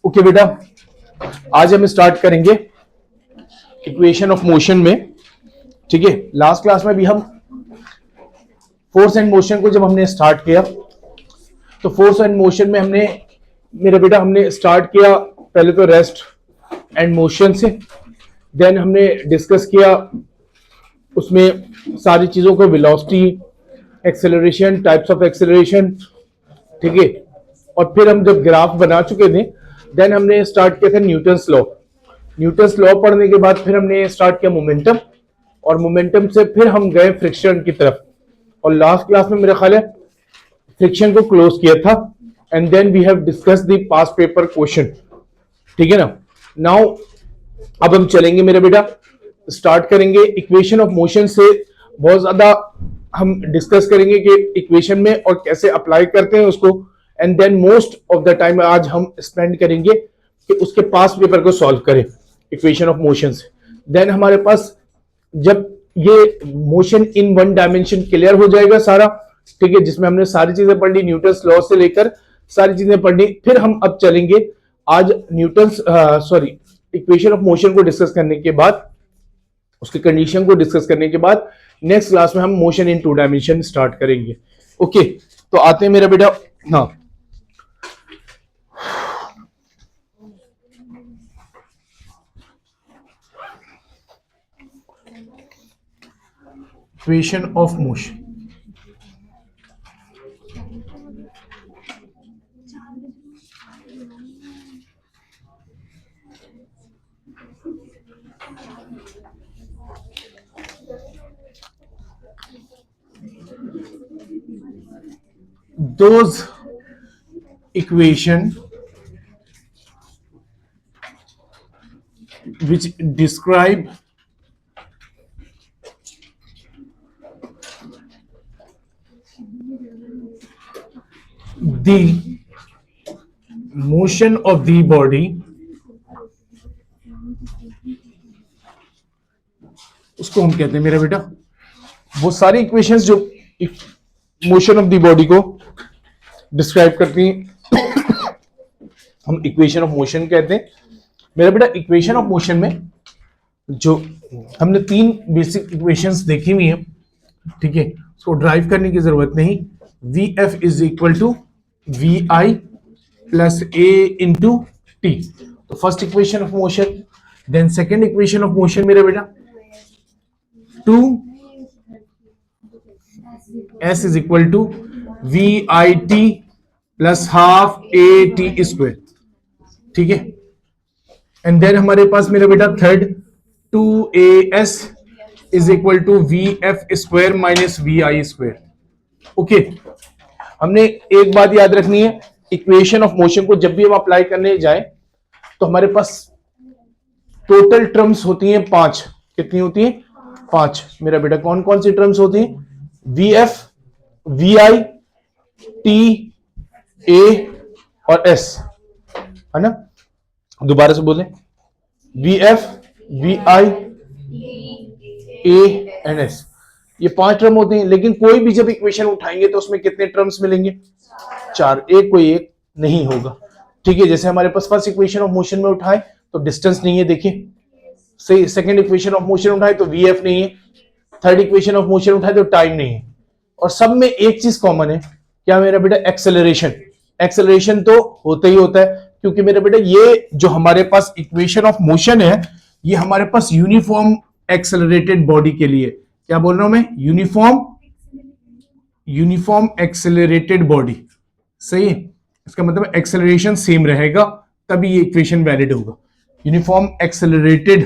Okay बेटा, आज हम स्टार्ट करेंगे इक्वेशन ऑफ मोशन में। ठीक है, लास्ट क्लास में भी हम फोर्स एंड मोशन को जब हमने स्टार्ट किया तो फोर्स एंड मोशन में हमने मेरा बेटा हमने स्टार्ट किया पहले तो रेस्ट एंड मोशन से, देन हमने डिस्कस किया उसमें सारी चीजों को, velocity, acceleration, types of acceleration. ठीक है, और फिर हम जब ग्राफ बना चुके थे देन हमने स्टार्ट किया था न्यूटन्स लॉ। न्यूटन्स लॉ पढ़ने के बाद फिर हमने स्टार्ट किया मोमेंटम, और मोमेंटम से फिर हम गए फ्रिक्शन की तरफ, और लास्ट क्लास में मेरा ख्याल है फ्रिक्शन को क्लोज किया था। And then we have discussed the past paper question. ठीक है ना। नाउ अब हम चलेंगे मेरा बेटा, स्टार्ट करेंगे इक्वेशन ऑफ मोशन से। बहुत ज्यादा हम डिस्कस करेंगे कि इक्वेशन में और कैसे अप्लाई करते हैं उसको, and then most of the time आज हम स्पेंड करेंगे कि उसके पास पेपर को सॉल्व करें इक्वेशन ऑफ मोशन से। देन हमारे पास जब ये motion in one dimension clear हो जाएगा सारा, ठीक है, जिसमें हमने सारी चीजें पढ़ ली, न्यूटन्स लॉ से लेकर सारी चीजें पढ़ ली। फिर हम अब चलेंगे आज इक्वेशन ऑफ मोशन को डिस्कस करने के बाद, उसके कंडीशन को डिस्कस करने के बाद नेक्स्ट क्लास में हम motion in two dimension start करेंगे। ओके, तो आते हैं मेरा बेटा। हाँ, equation of motion. Those equation which describe the motion of the body, उसको हम कहते हैं मेरा बेटा, वो सारी इक्वेशंस जो मोशन ऑफ द बॉडी को डिस्क्राइब करती हैं हम इक्वेशन ऑफ मोशन कहते हैं मेरा बेटा। इक्वेशन ऑफ मोशन में जो हमने तीन बेसिक इक्वेशंस देखी हुई हैं, ठीक है, उसको ड्राइव करने की जरूरत नहीं। V F is equal to we I plus A into T, तो first equation of motion. Then second equation of motion मेरा बेटा 2s is equal to we I T plus half A T square. ठीक है, and then हमारे पास मेरा बेटा third 2as is equal to V F square minus V I square. Okay, हमने एक बात याद रखनी है, इक्वेशन ऑफ मोशन को जब भी हम अप्लाई करने जाए तो हमारे पास टोटल टर्म्स होती हैं 5। कितनी होती हैं? 5 मेरा बेटा। कौन कौन सी टर्म्स होती हैं? V F, V I, T, A और एस, है ना। दोबारा से बोलें, V F, V I, A and S, ये 5 टर्म होते हैं। लेकिन कोई भी जब इक्वेशन उठाएंगे तो उसमें कितने टर्म्स मिलेंगे? 4। एक कोई एक नहीं होगा। ठीक है, जैसे हमारे पास फर्स्ट इक्वेशन ऑफ मोशन में उठाए तो डिस्टेंस नहीं है, देखिए सही। सेकंड इक्वेशन ऑफ मोशन उठाए तो वी एफ नहीं है। थर्ड इक्वेशन ऑफ मोशन उठाए तो टाइम नहीं है। और सब में एक चीज कॉमन है, क्या मेरा बेटा? एक्सेलरेशन। एक्सेलरेशन तो होता ही होता है, क्योंकि मेरे बेटा ये जो हमारे पास इक्वेशन ऑफ मोशन है ये हमारे पास यूनिफॉर्म एक्सेलरेटेड बॉडी के लिए, क्या बोल रहा हूं मैं? Uniform accelerated body. सही है, इसका मतलब एक्सेलरेशन सेम रहेगा तभी ये इक्वेशन वैलिड होगा। यूनिफॉर्म एक्सेलरेटेड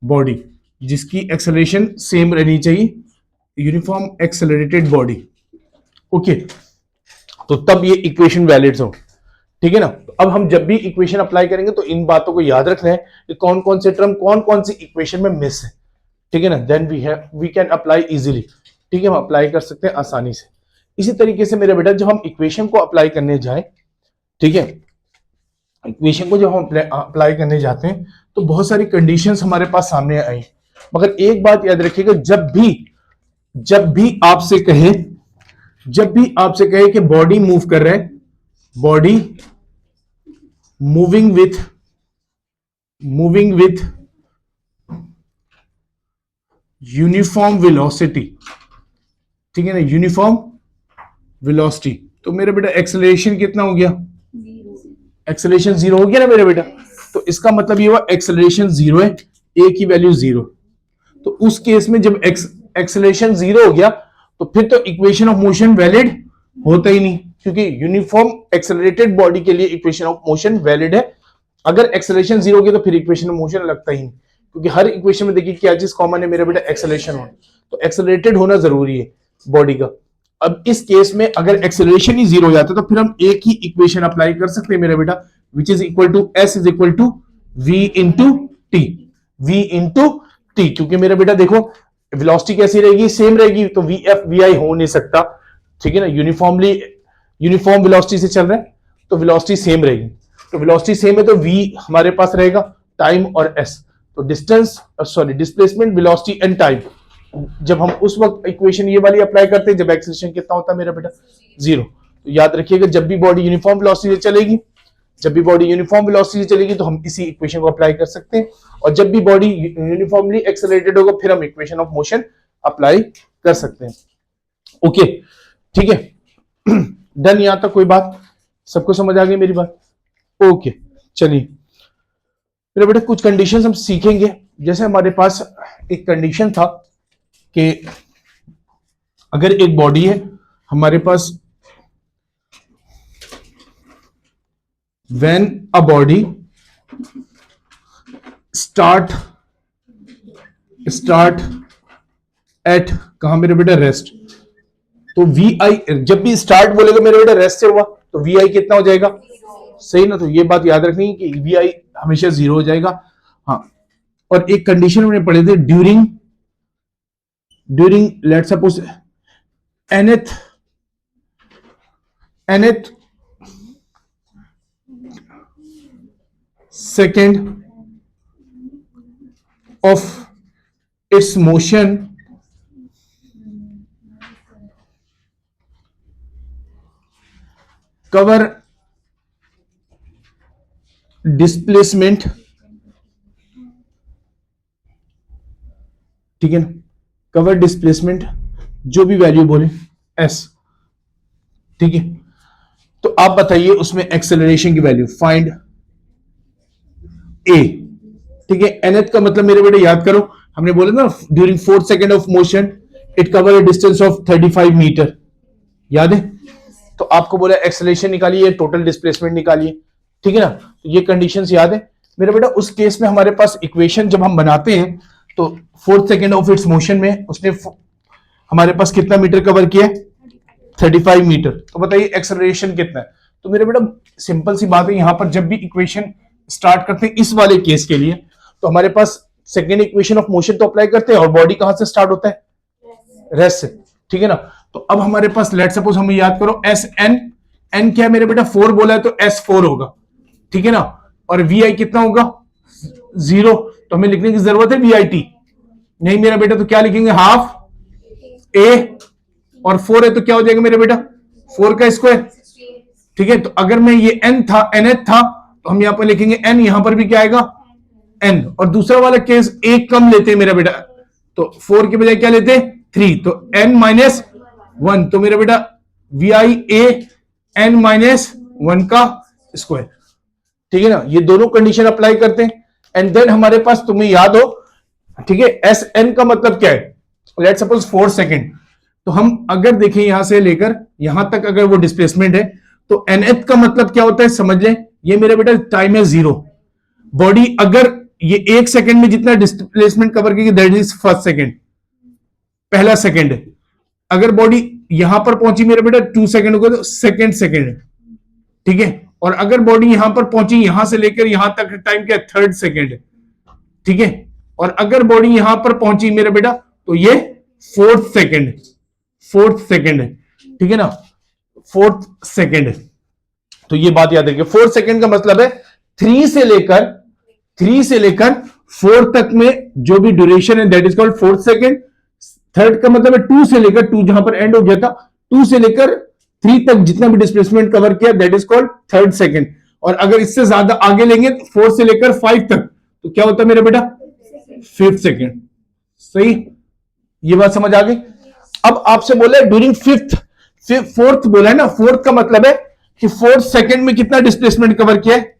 बॉडी, जिसकी एक्सेलरेशन सेम रहनी चाहिए, यूनिफॉर्म एक्सेलरेटेड बॉडी। ओके, तो तब ये इक्वेशन वैलिड हो। ठीक है ना। अब हम जब भी इक्वेशन अप्लाई करेंगे तो इन बातों को याद रखना है कि कौन कौन से टर्म कौन कौन सी इक्वेशन में मिस है। ठीक है ना। Then we can apply easily. ठीक है, हम अप्लाई कर सकते हैं आसानी से। इसी तरीके से मेरे बेटा जब हम इक्वेशन को अप्लाई करने जाए, ठीक है, इक्वेशन को जब हम अप्लाई करने जाते हैं तो बहुत सारी कंडीशंस हमारे पास सामने आई, मगर एक बात याद रखिएगा, जब भी आपसे कहे कि बॉडी मूव कर रहा है, body moving with uniform velocity, ठीक है ना, यूनिफॉर्म वेलोसिटी। तो मेरे बेटा एक्सेलरेशन कितना हो गया, एक्सेलरेशन 0 हो गया ना मेरे बेटा। तो इसका मतलब ये हुआ एक्सेलरेशन 0 है, ए की वैल्यू 0। तो उस केस में जब एक्सेलरेशन 0 हो गया तो फिर तो इक्वेशन ऑफ मोशन वैलिड होता ही नहीं, क्योंकि यूनिफॉर्म एक्सेलरेटेड बॉडी के लिए इक्वेशन ऑफ मोशन वैलिड है। अगर एक्सेलरेशन 0 हो गया तो फिर इक्वेशन ऑफ मोशन लगता ही नहीं, क्योंकि हर इक्वेशन में देखिए क्या चीज कॉमन है मेरा बेटा, एक्सेलरेशन होना। तो एक्सेलरेटेड होना जरूरी है बॉडी का। अब इस केस में अगर एक्सेलरेशन ही 0 हो जाता है तो फिर हम एक ही इक्वेशन अप्लाई कर सकते हैं मेरा बेटा, which is equal to s is equal to v into t, v into t. क्योंकि मेरा बेटा देखो वेलोसिटी कैसी रहेगी, सेम रहेगी, तो वी एफ वी आई हो नहीं सकता, ठीक है ना, यूनिफॉर्म वेलोसिटी से चल रहे हैं तो वेलोसिटी सेम रहेगी। तो वेलोसिटी सेम है तो वी हमारे पास रहेगा टाइम और एस। तो डिस्प्लेसमेंट, वेलोसिटी एंड टाइम, जब हम उस वक्त इक्वेशन ये वाली अप्लाई करते हैं जब एक्सेलरेशन कितना होता है मेरा बेटा, 0। तो याद रखिएगा जब भी बॉडी यूनिफॉर्म वेलोसिटी से चलेगी, तो हम इसी इक्वेशन को अप्लाई कर सकते हैं। और जब भी बॉडी यूनिफॉर्मली एक्सेलरेटेड होगा फिर हम इक्वेशन ऑफ मोशन अप्लाई कर सकते हैं। ओके, ठीक है, डन। यहां तक कोई बात सबको समझ आ गई मेरी बात? ओके, चलिए मेरे बेटा कुछ कंडीशंस हम सीखेंगे। जैसे हमारे पास एक कंडीशन था कि अगर एक बॉडी है हमारे पास, when a body start at कहा मेरे बेटा, रेस्ट। तो वी आई जब भी स्टार्ट बोलेगा मेरे बेटा रेस्ट से हुआ तो वी आई कितना हो जाएगा, सही ना। तो ये बात याद रखनी है कि वी आई हमेशा 0 हो जाएगा। हाँ, और एक कंडीशन हमने पढ़े थे, during let suppose nth second of its motion cover displacement, ठीक है ना, कवर डिस्प्लेसमेंट जो भी वैल्यू बोले s, ठीक है। तो आप बताइए उसमें एक्सेलरेशन की वैल्यू फाइंड ए, ठीक है। nth का मतलब मेरे बेटे याद करो, हमने बोला ना during 4 second of motion it cover a distance of 35 metre, याद है। तो आपको बोला एक्सेलरेशन निकालिए, टोटल डिस्प्लेसमेंट निकालिए, ठीक है ना। तो ये कंडीशंस याद है मेरे बेटा। उस केस में हमारे पास इक्वेशन जब हम बनाते हैं तो 4 सेकेंड ऑफ इट्स मोशन में उसने हमारे पास कितना मीटर कवर किया, 35 मीटर। तो बताइए एक्सेलरेशन कितना है। तो मेरे बेटा सिंपल सी बात है, यहां पर जब भी इक्वेशन स्टार्ट करते हैं इस वाले केस के लिए तो हमारे पास सेकेंड इक्वेशन ऑफ मोशन तो अप्लाई करते हैं और बॉडी कहां से स्टार्ट होता है, रेस्ट से, ठीक है ना। तो अब हमारे पास लेट सपोज हमें याद करो एस एन, एन क्या है मेरे बेटा, 4 बोला है तो एस 4 होगा, ठीक है ना। और वी आई कितना होगा, 0। तो हमें लिखने की जरूरत है वी आई टी, नहीं मेरा बेटा। तो क्या लिखेंगे, हाफ ए, और 4 है तो क्या हो जाएगा मेरे बेटा, 4 का स्क्वायर, ठीक है। तो अगर मैं ये एन था, nth था, तो हम यहां पर लिखेंगे एन, यहां पर भी क्या आएगा एन। और दूसरा वाला केस एक कम लेते हैं मेरा बेटा, तो 4 के बजाय क्या लेते हैं, 3, तो n माइनस 1। तो मेरा बेटा v I a n minus 1 का स्क्वायर, ठीक है ना। ये दोनों कंडीशन अप्लाई करते हैं एंड देन हमारे पास, तुम्हें याद हो, ठीक है, एस एन का मतलब क्या है, लेट सपोज 4 सेकेंड। तो हम अगर देखें यहां से लेकर यहां तक अगर वो डिस्प्लेसमेंट है तो nth का मतलब क्या होता है समझ लें, ये मेरे बेटा टाइम है 0। बॉडी अगर ये 1 सेकंड में जितना डिस्प्लेसमेंट कवर करेगी दैट इज फर्स्ट सेकंड, पहला सेकंड है। अगर बॉडी यहां पर पहुंची मेरे बेटा 2 सेकंड हो गए तो सेकंड, ठीक है। और अगर बॉडी यहां पर पहुंची यहां से लेकर यहां तक टाइम क्या है, 3rd सेकंड, ठीक है। और अगर बॉडी यहां पर पहुंची मेरे बेटा तो ये 4th सेकंड है, ठीक है ना, 4th सेकंड। तो ये बात याद रखिए, 4 सेकंड का मतलब है 3 से लेकर 4 तक में जो भी ड्यूरेशन है that is called 4th second. 3rd का मतलब है 2 से लेकर, 2 जहां पर एंड हो गया था, 2 से लेकर 3 तक जितना भी डिस्प्लेसमेंट कवर किया that is called 3rd second. और अगर इससे ज्यादा आगे लेंगे 4 से लेकर 5 तक तो क्या होता है मेरा बेटा 5th सेकेंड। सही, ये बात समझ आ गई। अब आपसे बोला ड्यूरिंग 4th बोला है ना, 4th का मतलब है कि 4th सेकेंड में कितना डिस्प्लेसमेंट कवर किया है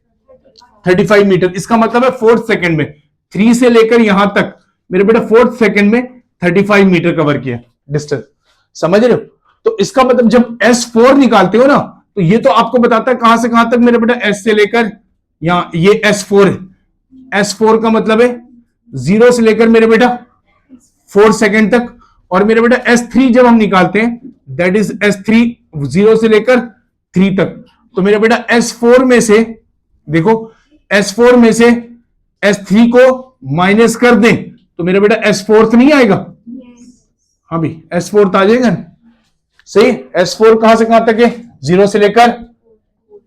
35 मीटर। इसका मतलब है 4th सेकेंड में 3 से लेकर यहां तक मेरे बेटा 4th सेकेंड में 35 मीटर कवर किया डिस्टेंस। समझ रहे हो? तो इसका मतलब जब S4 निकालते हो ना तो ये तो आपको बताता है कहां से कहां तक मेरे बेटा, S से लेकर यहां ये S4 है। S4 का मतलब है 0 से लेकर मेरे बेटा 4 सेकेंड तक। और मेरे बेटा S3 जब हम निकालते हैं दैट इज S3 0 से लेकर 3 तक। तो मेरे बेटा S4 में से देखो, S4 में से S3 को माइनस कर दें तो मेरा बेटा S4 नहीं आएगा। हाँ भी S4 आ जाएगा ना। सही, S4 कहां से कहां तक है 0 से लेकर,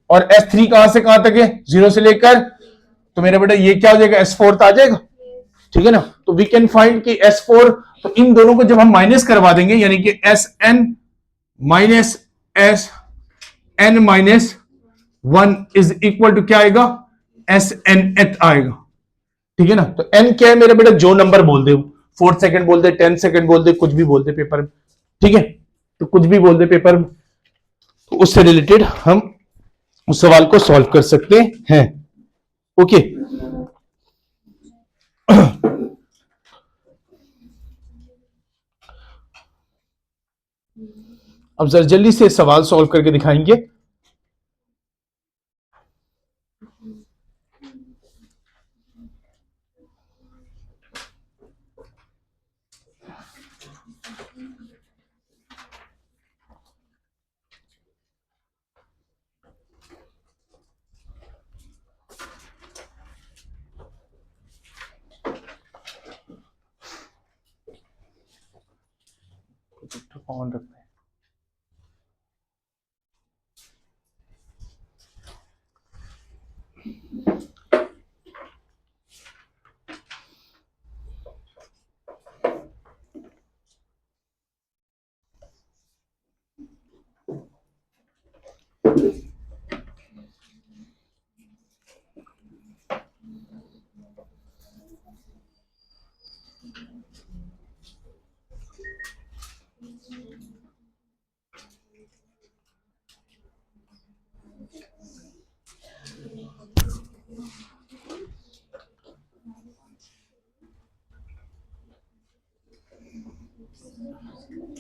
और S3 कहां से कहां तक है 0 से लेकर, तो मेरा बेटा ये क्या हो जाएगा S4 आ जाएगा। ठीक है ना। तो वी कैन फाइंड कि S4, तो इन दोनों को जब हम माइनस करवा देंगे यानी कि Sn minus Sn minus 1 is equal to क्या आएगा Snth आएगा। ठीक है ना। तो n क्या है मेरा बेटा, जो नंबर बोल दे, 4 सेकंड बोल दे, 10 सेकंड बोल दे, कुछ भी बोल दे पेपर में। ठीक है, तो कुछ भी बोल दे पेपर में, तो उससे रिलेटेड हम उस सवाल को सॉल्व कर सकते हैं। ओके, अब जरा जल्दी से सवाल सॉल्व करके दिखाएंगे। ऑन रखते हैं।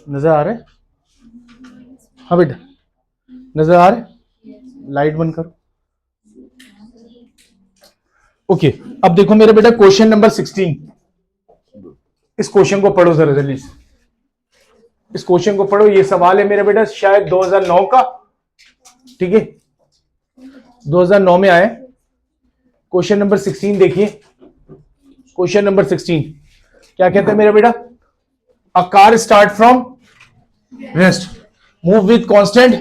नजर आ रहा है? हाँ बेटा, नजर आ रहा है? लाइट बंद करो। ओके, अब देखो मेरे बेटा क्वेश्चन नंबर 16। इस क्वेश्चन को पढ़ो जरा जल्दी से। इस क्वेश्चन को पढ़ो। ये सवाल है मेरे बेटा शायद 2009 का। ठीक है, 2009 में आया। क्वेश्चन नंबर 16 देखिए। क्वेश्चन नंबर 16 क्या कहते हैं मेरा बेटा, a car start from rest move with constant,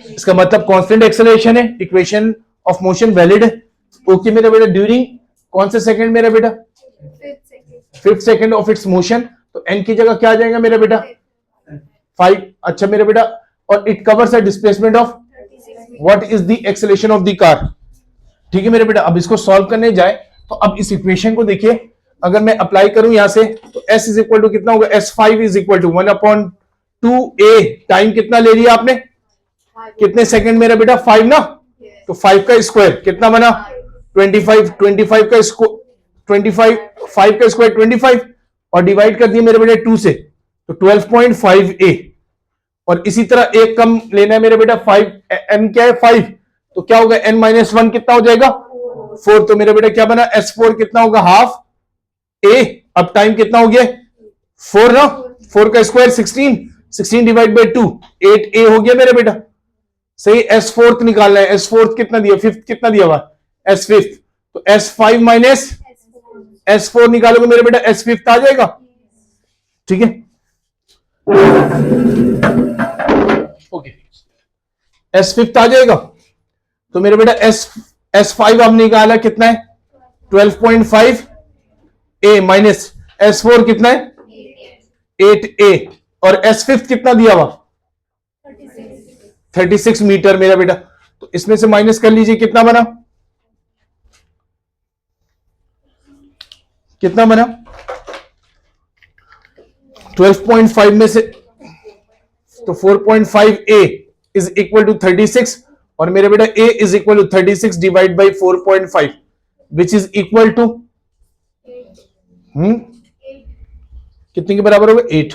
इसका मतलब कांस्टेंट एक्सेलरेशन है। इक्वेशन ऑफ मोशन वैलिड है। ओके मेरा बेटा, ड्यूरिंग कौन से सेकंड मेरा बेटा, 5th second of its motion. तो n की जगह क्या आ जाएगा मेरा बेटा 5। अच्छा मेरा बेटा, और it covers a displacement of what is the acceleration of the car. ठीक है मेरे बेटा, अब इसको सॉल्व करने जाए तो अब इस इक्वेशन को देखिए, अगर मैं अप्लाई करूं यहां से तो s इज इक्वल टू कितना होगा, S5 is equal to 1/2a। Time कितना ले लिया आपने, कितने सेकंड मेरा बेटा 5 ना। तो 5 का स्क्वायर कितना बना 25, 25 का स्क्वायर 25, 5 का स्क्वायर 25 और डिवाइड कर दिया मेरे बेटे 2 से, तो 12.5a। और इसी तरह एक कम लेना है मेरे बेटा 5, n क्या है 5, तो क्या होगा n माइनस 1 कितना हो जाएगा 4। तो मेरा बेटा क्या बना S4 कितना होगा हाफ a। अब टाइम कितना हो गया 4 ना, 4 का स्क्वायर 16, 16 डिवाइड बाई 2 8a हो गया मेरा बेटा। सही, S4 निकालना है। S4 कितना दिया, 5th कितना दिया हुआ S5, तो S5 माइनस S4 निकालोगे मेरे बेटा S5 आ जाएगा। ठीक है, ओके, S5 आ जाएगा। तो मेरे बेटा S5 अब निकाला कितना है 12.5 a माइनस S4 कितना है 8a, और S5 कितना दिया हुआ 36 मीटर मेरा बेटा। तो इसमें से माइनस कर लीजिए, कितना बना, कितना बना 12.5 में से, तो 4.5 a इज इक्वल टू 36, और मेरे बेटा a is equal to 36 divide by 4.5 which is equal to कितने के बराबर होगा 8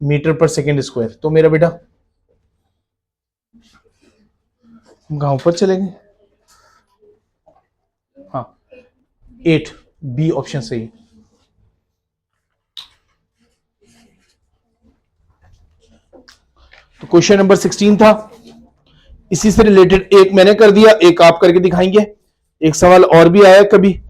मीटर पर सेकेंड स्क्वायर। तो मेरा बेटा गांव पर चलेंगे, हाँ 8, बी ऑप्शन सही। तो क्वेश्चन नंबर 16 था, इसी से रिलेटेड एक मैंने कर दिया, एक आप करके दिखाएंगे। एक सवाल और भी आया कभी,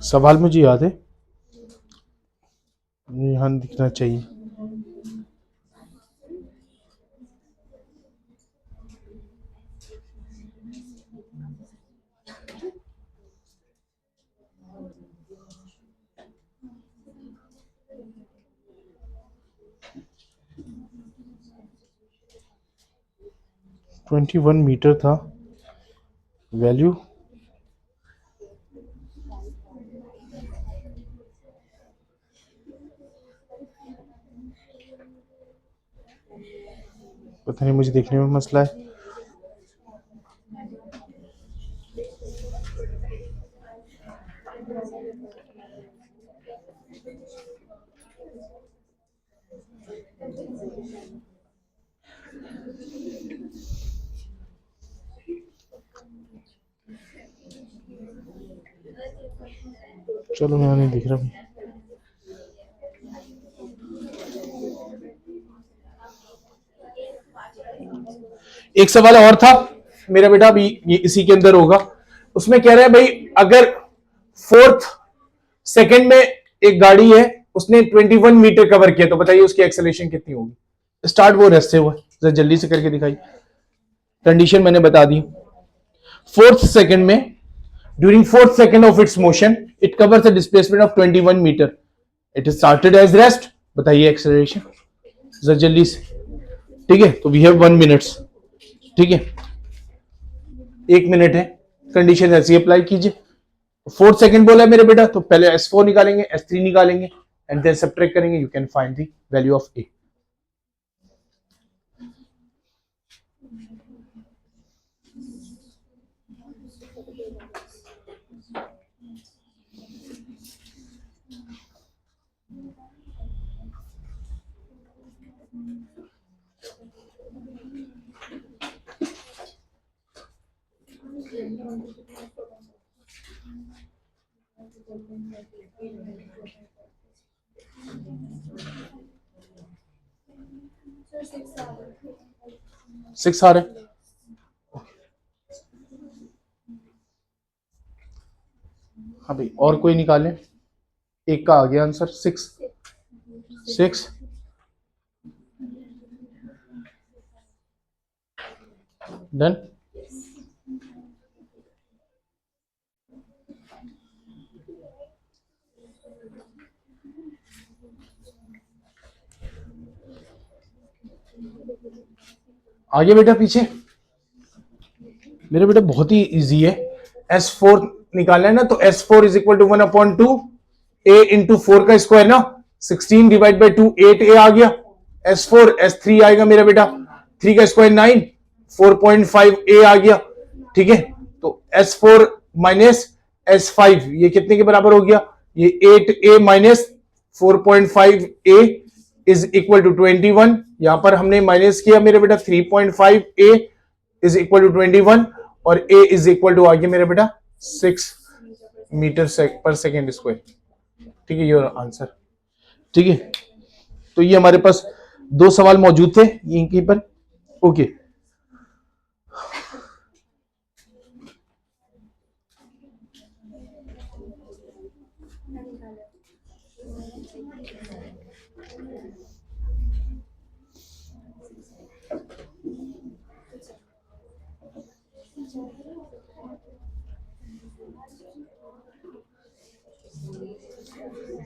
सवाल मुझे याद है, यहां दिखना चाहिए। ट्वेंटी 21 मीटर था वैल्यू, पता नहीं मुझे देखने में मसला है। चलो यहाँ नहीं दिख रहा। एक सवाल और था मेरा बेटा, अभी ये इसी के अंदर होगा। उसमें कह रहा है भाई अगर 4th सेकंड में एक गाड़ी है, उसने 21 मीटर कवर किया, तो बताइए उसकी एक्सेलरेशन कितनी होगी। स्टार्ट वो रेस्ट से हुआ, जरा जल्दी से करके दिखाइए। कंडीशन मैंने बता दी, 4th सेकंड में during 4th second of its motion it covers the displacement of 21 metre, it is started as rest, बताइए एक्सेलरेशन जरा जल्दी से। ठीक है, तो वी हैव 1 मिनट्स, ठीक है 1 मिनट है। कंडीशन ऐसी अप्लाई कीजिए। 4th सेकंड बोला है मेरे बेटा, तो पहले S4 निकालेंगे, S3 निकालेंगे एंड देन सब्ट्रैक्ट करेंगे, you can find the value of A। Six आ रहे, हाँ भाई और कोई निकालें। एक का आ गया आंसर 6 डन। आगे बेटा पीछे, मेरे बेटा बहुत ही इजी है। S4 निकालना है ना, तो S4 is equal to 1/2 A into 4 का स्क्वायर ना, 16 डिवाइड बाई 2 8A आ गया। S4 S3 आएगा मेरा बेटा, 3 का स्क्वायर 9, 4.5A आ गया। ठीक है, तो S4 माइनस S5 ये कितने के बराबर हो गया, ये 8A minus 4.5A is equal to 21। यहां पर हमने माइनस किया मेरे बेटा 3.5A इज इक्वल टू 21 और A इज इक्वल टू आ गया मेरे बेटा 6 मीटर पर सेकेंड स्क्वायर। ठीक है, योर आंसर। ठीक है, तो ये हमारे पास दो सवाल मौजूद थे यहीं पर। ओके,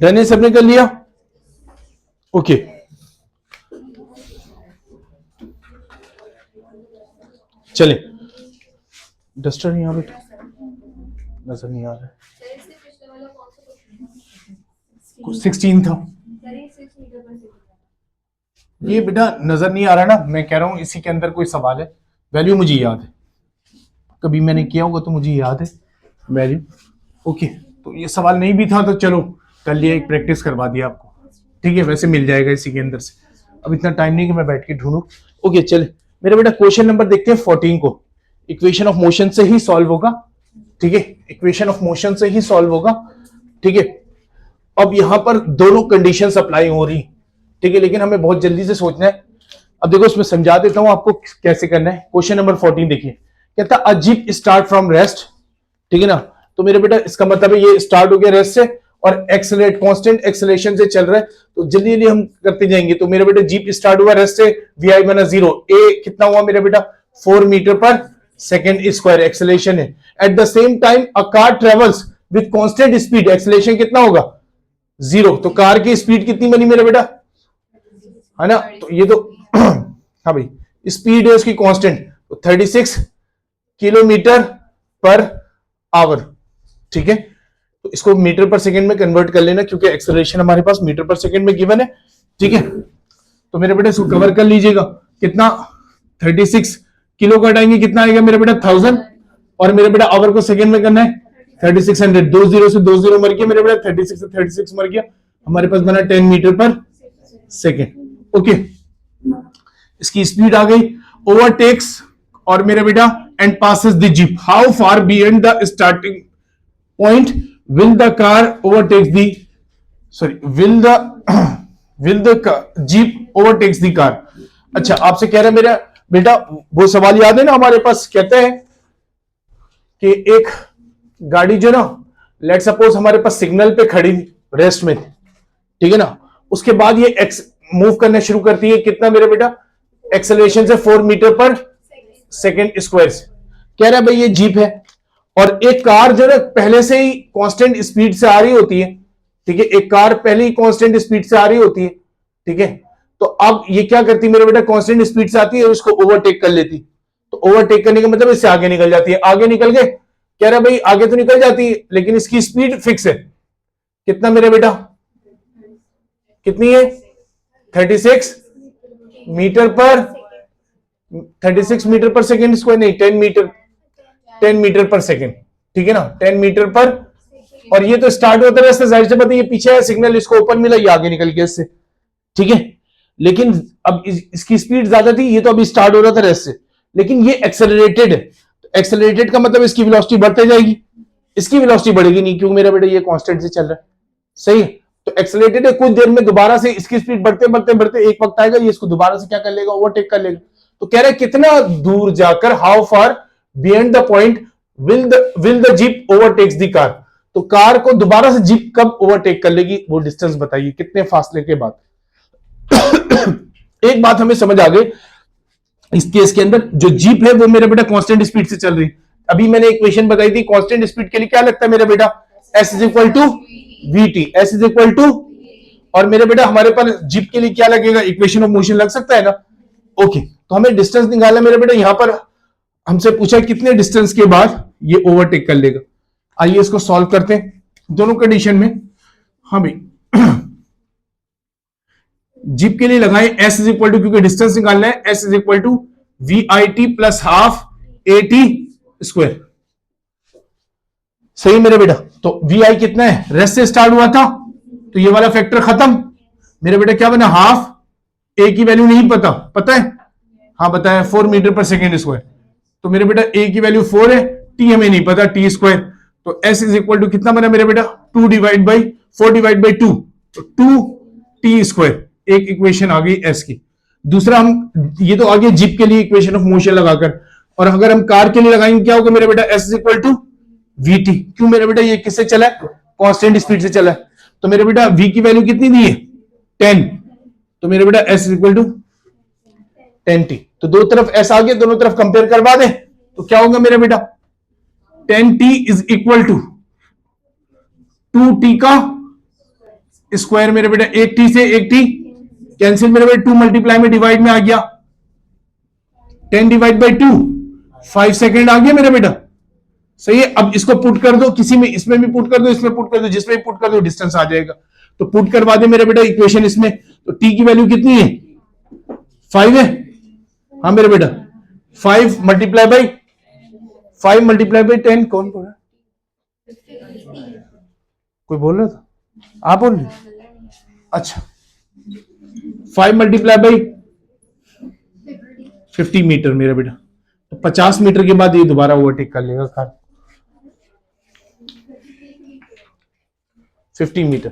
डन है, सबने कर लिया। ओके, चले, डस्टर यहां पे नजर नहीं आ रहा है, 16 था ये बेटा, नजर नहीं आ रहा ना, मैं कह रहा हूं इसी के अंदर कोई सवाल है। वैल्यू मुझे याद है, कभी मैंने किया होगा तो मुझे याद है वैल्यू। ओके, तो ये सवाल नहीं भी था तो चलो कर लिया, एक प्रैक्टिस करवा दिया आपको। ठीक है, वैसे मिल जाएगा इसी के अंदर से, अब इतना टाइम नहीं कि मैं बैठ के ढूंढूं। ओके, चले मेरे बेटा क्वेश्चन नंबर देखते हैं 14 को। इक्वेशन ऑफ मोशन से ही सॉल्व होगा। ठीक है, इक्वेशन ऑफ मोशन से ही सॉल्व होगा। ठीक है, अब यहां पर दोनों कंडीशंस अप्लाई हो रही। ठीक है, लेकिन हमें बहुत जल्दी से सोचना है। अब देखो इसमें समझा देता हूं आपको कैसे करना है। क्वेश्चन नंबर 14 देखिए, कहता a jeep start from rest. ठीक है ना, तो मेरे बेटा इसका मतलब है ये स्टार्ट हो गया रेस्ट से और एक्सेलरेट कांस्टेंट एक्सेलरेशन से चल रहा है, तो जल्दी जल्दी हम करते जाएंगे। तो मेरे बेटा जीप स्टार्ट हुआ रेस्ट से, वी आई बना 0, ए कितना हुआ मेरे बेटा 4 मीटर पर सेकेंड स्क्वायर एक्सेलरेशन है। Eight the same time a car travels with constant speed, acceleration कितना होगा 0, तो कार की स्पीड कितनी बनी मेरे बेटा, है ना, तो ये तो हाँ भाई स्पीड है उसकी कांस्टेंट, तो 36 किलोमीटर पर आवर। ठीक है, तो इसको मीटर पर सेकंड में कन्वर्ट कर लेना क्योंकि एक्सेलरेशन हमारे पास मीटर पर सेकंड में गिवन है। ठीक है, तो मेरे बेटे इसको कवर कर लीजिएगा, कितना 36 किलो कटाएंगे कितना आएगा मेरे बेटा 1000, और मेरे बेटा आवर को सेकंड में करना है 3600, 20 से 20 मर गया मेरे बेटा, 36 से 36 मर गया, हमारे पास बना 10 मीटर पर सेकेंड। ओके, इसकी स्पीड आ गई, ओवरटेक्स और मेरे बेटा and passes the jeep, how far beyond the starting point will the car overtakes the will the jeep overtakes the car। अच्छा, आपसे कह रहे मेरा बेटा वो सवाल याद है ना हमारे पास, कहते हैं कि एक गाड़ी जो ना लेट सपोज हमारे पास सिग्नल पे खड़ी रेस्ट में, ठीक है ना, उसके बाद ये मूव करना शुरू करती है कितना मेरे बेटा एक्सेलरेशन से 4 मीटर पर सेकेंड स्क्वायर से। कह रहा है भाई ये जीप है और एक कार जो है पहले से ही कांस्टेंट स्पीड से आ रही होती है। ठीक है, एक कार पहले ही कांस्टेंट स्पीड से आ रही होती है। ठीक है, तो अब ये क्या करती है मेरे बेटा, कांस्टेंट स्पीड से आती है और उसको ओवरटेक कर लेती। तो ओवरटेक करने का मतलब इससे आगे निकल जाती है। आगे निकल गए, कह रहा भाई आगे तो निकल जाती है लेकिन इसकी स्पीड फिक्स है, कितना मेरे बेटा, कितनी है 36 मीटर पर 36 मीटर पर सेकेंड स्क्वायर, नहीं 10 मीटर पर सेकेंड। ठीक है ना, 10 मीटर पर, और ये तो स्टार्ट होता है जाहिर सी बात है, ये पीछे है सिग्नल, इसको ओपन मिला, ये आगे निकल गया इससे। ठीक है, लेकिन अब इसकी स्पीड ज्यादा थी, ये तो अभी स्टार्ट हो रहा था रेस्ट से, लेकिन ये एक्सेलरेटेड है। एक्सेलरेटेड का मतलब इसकी वेलोसिटी बढ़ते जाएगी, इसकी वेलोसिटी बढ़ेगी नहीं क्योंकि मेरा बेटा ये कांस्टेंट से चल रहा है। सही है, तो एक्सेलरेटेड है, कुछ देर में दोबारा से इसकी स्पीड बढ़ते बढ़ते बढ़ते एक वक्त आएगा ये इसको दोबारा से क्या कर लेगा, ओवरटेक कर लेगा। तो कह रहा है कितना दूर जाकर, how far beyond the point will the jeep overtakes the car, तो कार को दोबारा से जीप कब ओवरटेक कर लेगी, वो डिस्टेंस बताइए कितने फासले के बाद। एक बात हमें समझ आ गई इस केस के अंदर, जो जीप है वो मेरा बेटा कांस्टेंट स्पीड से चल रही। अभी मैंने इक्वेशन बताई थी कांस्टेंट स्पीड के लिए क्या लगता है मेरा बेटा, s is equal to vt, s is equal to, और मेरे बेटा हमारे पास जीप के लिए क्या लगेगा, इक्वेशन ऑफ मोशन लग सकता है ना। ओके, तो हमें डिस्टेंस निकालना मेरे बेटा, यहां पर हमसे पूछा कितने डिस्टेंस के बाद ये ओवरटेक कर लेगा। आइए इसको सॉल्व करते हैं दोनों कंडीशन में। हाँ भाई, जीप के लिए लगाएं s इज इक्वल टू, क्योंकि डिस्टेंस निकालना है, s is equal to we I T plus half A T square. सही मेरे बेटा। तो वी आई कितना है, रेस्ट से स्टार्ट हुआ था तो ये वाला फैक्टर खत्म। मेरे बेटा क्या बना, हाफ। ए की वैल्यू नहीं पता, पता है, हाँ बताया, 4 मीटर पर सेकेंड स्क्वायर। तो मेरे बेटा ए की वैल्यू 4 है, टी हमें नहीं पता, टी स्क्वायर। तो एस इज इक्वल टू कितना बना मेरे बेटा, 2 डिवाइड बाई 4 डिवाइड बाई 2, तो 2 टी स्क्वायर। एक इक्वेशन आ गई एस की। दूसरा हम ये तो आगे जिप के लिए इक्वेशन ऑफ मोशन लगाकर, और अगर हम कार के लिए लगाएंगे क्या होगा मेरे बेटा, s is equal to v t. क्यों मेरे बेटा, ये किससे चला है, कांस्टेंट स्पीड से चला है। तो मेरे बेटा वी की वैल्यू कितनी दी है, 10। तो मेरे बेटा s is equal to 10 t. तो दो तरफ एस आ गया, दोनों तरफ कंपेयर करवा दे तो क्या होगा मेरे बेटा, 10 t is equal to 2 t का स्क्वायर। मेरे बेटा एक टी से एक टी कैंसिल, मेरे बेटा 2 मल्टीप्लाई में डिवाइड में आ गया, 10 डिवाइड बाई 2, 5 सेकेंड आ गया मेरे बेटा। सही है। अब इसको पुट कर दो किसी में, इसमें भी पुट कर दो, इसमें पुट कर दो, जिसमें भी पुट कर दो डिस्टेंस आ जाएगा। तो पुट करवा दे मेरे बेटा इक्वेशन इसमें, तो टी की वैल्यू कितनी है, 5 है। हाँ मेरे बेटा 5 मल्टीप्लाई बाई 10, कौन बोल रहा, कोई बोल रहा था, आप बोल रहे, अच्छा 5 मल्टीप्लाई बाई 50 मीटर मेरे बेटा। तो 50 मीटर के बाद ये दोबारा ओवरटेक कर लेगा कार, 50 मीटर।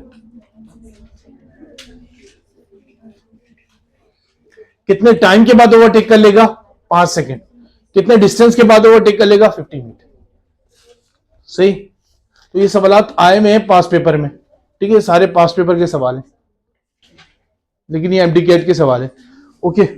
कितने टाइम के बाद ओवरटेक कर लेगा, 5 सेकेंड। कितने डिस्टेंस के बाद ओवरटेक कर लेगा, 50 मीटर। सही। तो ये सवालात आए में है पास पेपर में, ठीक है, सारे पास पेपर के सवाल हैं, लेकिन ये एमडी कैट के सवाल है। ओके,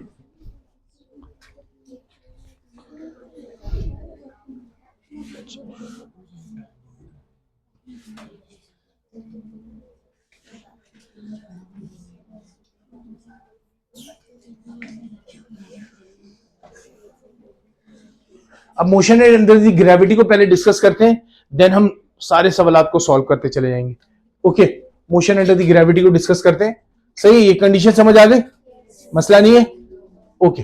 अब motion and under the gravity को पहले डिस्कस करते हैं, देन हम सारे सवालात को सॉल्व करते चले जाएंगे। Okay, motion under the gravity को डिस्कस करते हैं। सही, ये कंडीशन समझ आ गई, मसला नहीं है। ओके,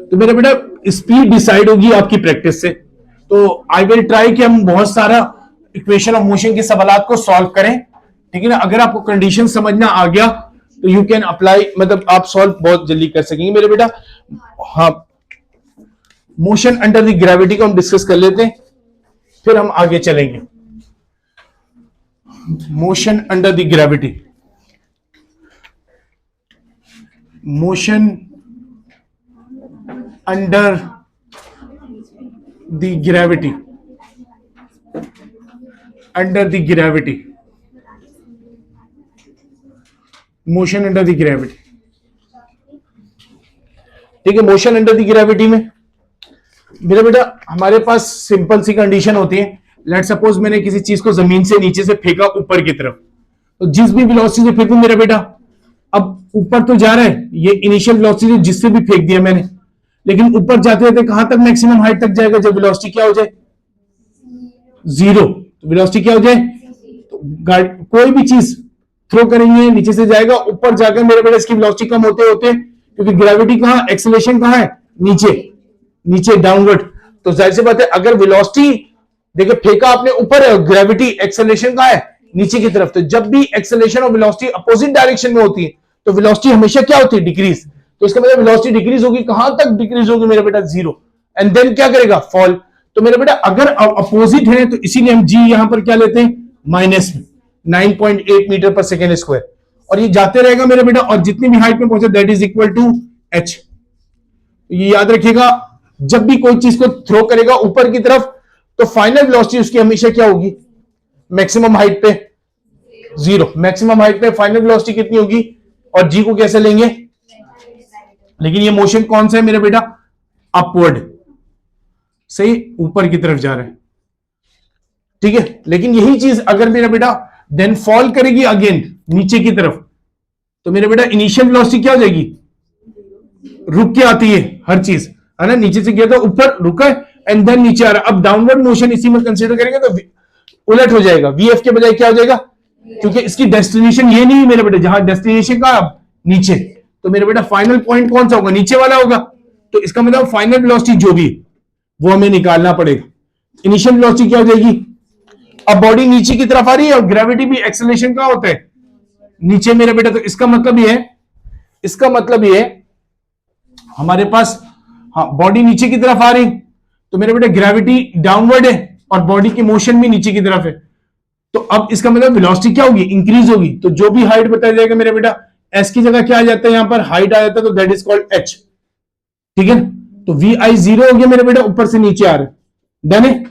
तो मेरा बेटा स्पीड डिसाइड होगी आपकी प्रैक्टिस से। तो आई विल ट्राई कि हम बहुत सारा इक्वेशन ऑफ मोशन के सवालात को सॉल्व करें, ठीक है ना। अगर आपको कंडीशन समझना आ गया तो यू कैन अप्लाई, मतलब आप सॉल्व बहुत जल्दी कर सकेंगे मेरे बेटा। हाँ, मोशन अंडर द ग्रेविटी को हम डिस्कस कर लेते हैं, फिर हम आगे चलेंगे। Motion under the gravity, motion under the gravity, under the gravity, motion under the gravity, ठीक है। मोशन अंडर द ग्रेविटी में मेरा बेटा हमारे पास सिंपल सी कंडीशन होती है। लेट सपोज मैंने किसी चीज को जमीन से नीचे से फेंका ऊपर की तरफ, तो जिस भी वेलोसिटी से फेंकूं मेरा बेटा, अब ऊपर तो जा रहा है, ये इनिशियल वेलोसिटी जिससे भी फेंक दिया मैंने, लेकिन ऊपर जाते जाते कहां तक मैक्सिमम हाइट तक जाएगा, जब वेलोसिटी क्या हो जाए, 0। तो वेलोसिटी क्या हो जाए, तो कोई भी चीज थ्रो करेंगे नीचे से जाएगा, ऊपर जाकर मेरे बेटा इसकी वेलोसिटी कम होते होते, क्योंकि ग्रेविटी कहां, एक्सेलरेशन कहां है, नीचे, नीचे डाउनवर्ड। तो जाहिर सी बात है अगर वेलोसिटी देखिए फेंका आपने ऊपर है, ग्रेविटी एक्सेलरेशन कहां है, नीचे की तरफ। तो जब भी एक्सेलरेशन और वेलोसिटी अपोजिट डायरेक्शन में होती है तो वेलोसिटी हमेशा क्या होती है, डिक्रीज। तो इसका मतलब वेलोसिटी डिक्रीज होगी, कहां तक डिक्रीज होगी मेरे बेटा, 0। एंड देन क्या करेगा, फॉल। तो मेरे बेटा अगर अपोजिट है तो इसीलिए हम जी यहां पर क्या लेते हैं, माइनस में, 9.8 मीटर पर सेकेंड स्क्वायर, और ये जाते रहेगा मेरे बेटा, और जितनी भी हाइट में पहुंचे that is equal to h. ये याद रखिएगा, जब भी कोई चीज को थ्रो करेगा ऊपर की तरफ तो फाइनल वेलोसिटी उसकी हमेशा क्या होगी, मैक्सिमम हाइट पे 0। मैक्सिमम हाइट पे फाइनल वेलोसिटी कितनी होगी, और जी को कैसे लेंगे, लेकिन ये मोशन कौन सा है मेरे बेटा, अपवर्ड, सही, ऊपर की तरफ जा रहा है, ठीक है। लेकिन यही चीज अगर मेरा बेटा देन फॉल करेगी अगेन नीचे की तरफ, तो मेरे बेटा इनिशियल वेलोसिटी क्या हो जाएगी, रुक के आती है हर चीज, है ना। नीचे से गया था ऊपर, रुका, एंड देन नीचे आ रहा। अब डाउनवर्ड मोशन इसी में कंसीडर करेंगे तो उलट हो जाएगा, वीएफ के बजाय क्या हो जाएगा, क्योंकि इसकी डेस्टिनेशन ये नहीं है मेरे बेटा, जहां डेस्टिनेशन का नीचे, तो मेरे बेटा फाइनल पॉइंट कौन सा होगा, नीचे वाला होगा। तो इसका मतलब फाइनल वेलोसिटी जो भी वो हमें निकालना पड़ेगा। इनिशियल वेलोसिटी क्या हो जाएगी? अब बॉडी नीचे की तरफ आ रही है और ग्रेविटी भी एक्सेलरेशन का होता है नीचे मेरे बेटा, तो इसका मतलब ये है हमारे पास, हाँ बॉडी नीचे की तरफ आ रही तो मेरे बेटा ग्रेविटी डाउनवर्ड है और बॉडी की मोशन भी नीचे की तरफ है, तो अब इसका मतलब वेलोसिटी क्या होगी? इंक्रीज होगी। तो जो भी हाइट बताया जाएगा मेरे बेटा, एस की जगह क्या आ जाता है? यहां पर हाइट आ जाता है, तो दैट इज कॉल्ड एच। ठीक है, तो वी आई 0 हो गया मेरे बेटा, ऊपर से नीचे आ रहे, डन है।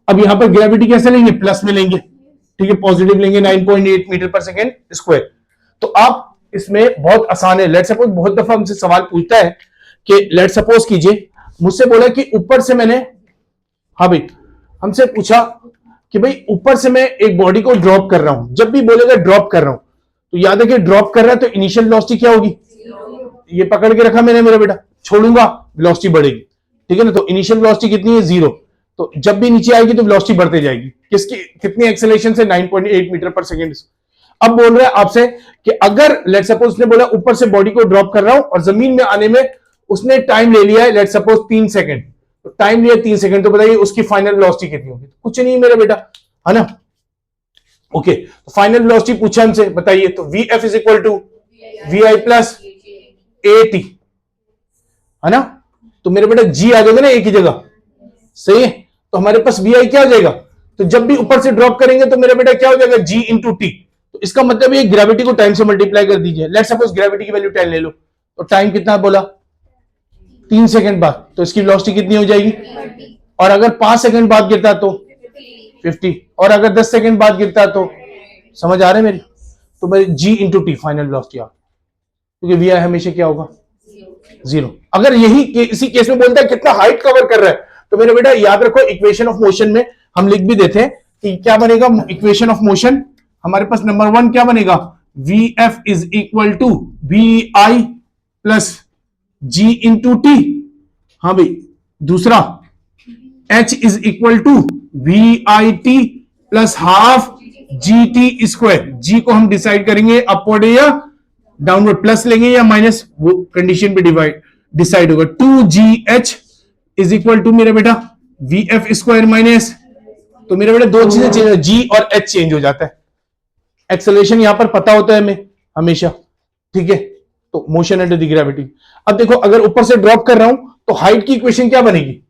अब यहां पर ग्रेविटी कैसे लेंगे? प्लस में लेंगे, ठीक है, पॉजिटिव लेंगे, 9.8 मीटर पर सेकेंड स्क्वायर। तो आप इसमें बहुत आसान है। लेट सपोज बहुत दफा हमसे सवाल पूछता है कि लेट सपोज कीजिए मुझसे बोला कि ऊपर से मैंने, हाँ भाई हमसे पूछा कि भाई ऊपर से मैं एक बॉडी को ड्रॉप कर रहा हूं, जब भी बोलेगा ड्रॉप कर रहा हूं तो याद है कि ड्रॉप कर रहा है तो इनिशियल वेलोसिटी क्या होगी? ये पकड़ के रखा मैंने मेरा बेटा, छोड़ूंगा वेलोसिटी बढ़ेगी, ठीक है ना। तो इनिशियल वेलोसिटी कितनी है? 0। तो जब भी नीचे आएगी तो वेलोसिटी बढ़ते जाएगी, किसकी कितनी एक्सेलरेशन से? 9.8 मीटर पर सेकेंड। अब बोल रहा है आपसे कि अगर लेट सपोज उसने बोला ऊपर से बॉडी को ड्रॉप कर रहा हूं और जमीन में आने में उसने टाइम ले लिया है लेट सपोज 3 सेकंड, तो टाइम लिया 3 सेकंड, तो बताइए उसकी फाइनल वेलोसिटी कितनी होगी? कुछ नहीं मेरा बेटा, है ना। ओके, तो फाइनल वेलोसिटी पूछा हमसे, बताइए। तो v F is equal to we I plus a t, है ना। तो मेरे बेटा जी आ जाएगा ना एक ही जगह, सही है। तो हमारे पास वी आई क्या हो जाएगा? तो जब भी ऊपर से ड्रॉप करेंगे तो मेरा बेटा क्या हो जाएगा? जी इंटू टी। तो इसका मतलब ये ग्रेविटी को टाइम से मल्टीप्लाई कर दीजिए। लेट सपोज ग्रेविटी की वैल्यू 10 ले लो, तो टाइम कितना बोला? 3 सेकंड बाद, तो इसकी वेलोसिटी कितनी हो जाएगी? और अगर 5 सेकंड बाद गिरता तो 50, और अगर 10 सेकंड बाद गिरता तो, समझ आ रहा है मेरी? तो मेरी जी इंटू टी फाइनल वेलोसिटी आ, क्योंकि वी आई हमेशा क्या होगा? 0। अगर यही इसी केस में बोलता है कितना हाइट कवर कर रहा है, तो मेरे बेटा याद रखो इक्वेशन ऑफ मोशन में हम लिख भी देते हैं कि क्या बनेगा इक्वेशन ऑफ मोशन हमारे पास। नंबर 1 क्या बनेगा? V F is equal to we I plus G into T. हाँ भाई, दूसरा H is equal to we I T plus half G T square. G को हम डिसाइड करेंगे अपवर्ड या डाउनवर्ड, प्लस लेंगे या माइनस, वो कंडीशन पे डिसाइड होगा। 2gh इज इक्वल टू मेरे बेटा वी एफ स्क्वायर माइनस, तो मेरे बेटा दो चीजें चेंज हो, जी और एच चेंज हो जाता है। एक्सेलरेशन यहां पर पता होता है हमें हमेशा, ठीक है। तो मोशन अंडर द ग्रेविटी। अब देखो अगर ऊपर से ड्रॉप कर रहा हूं तो हाइट की इक्वेशन क्या बनेगी?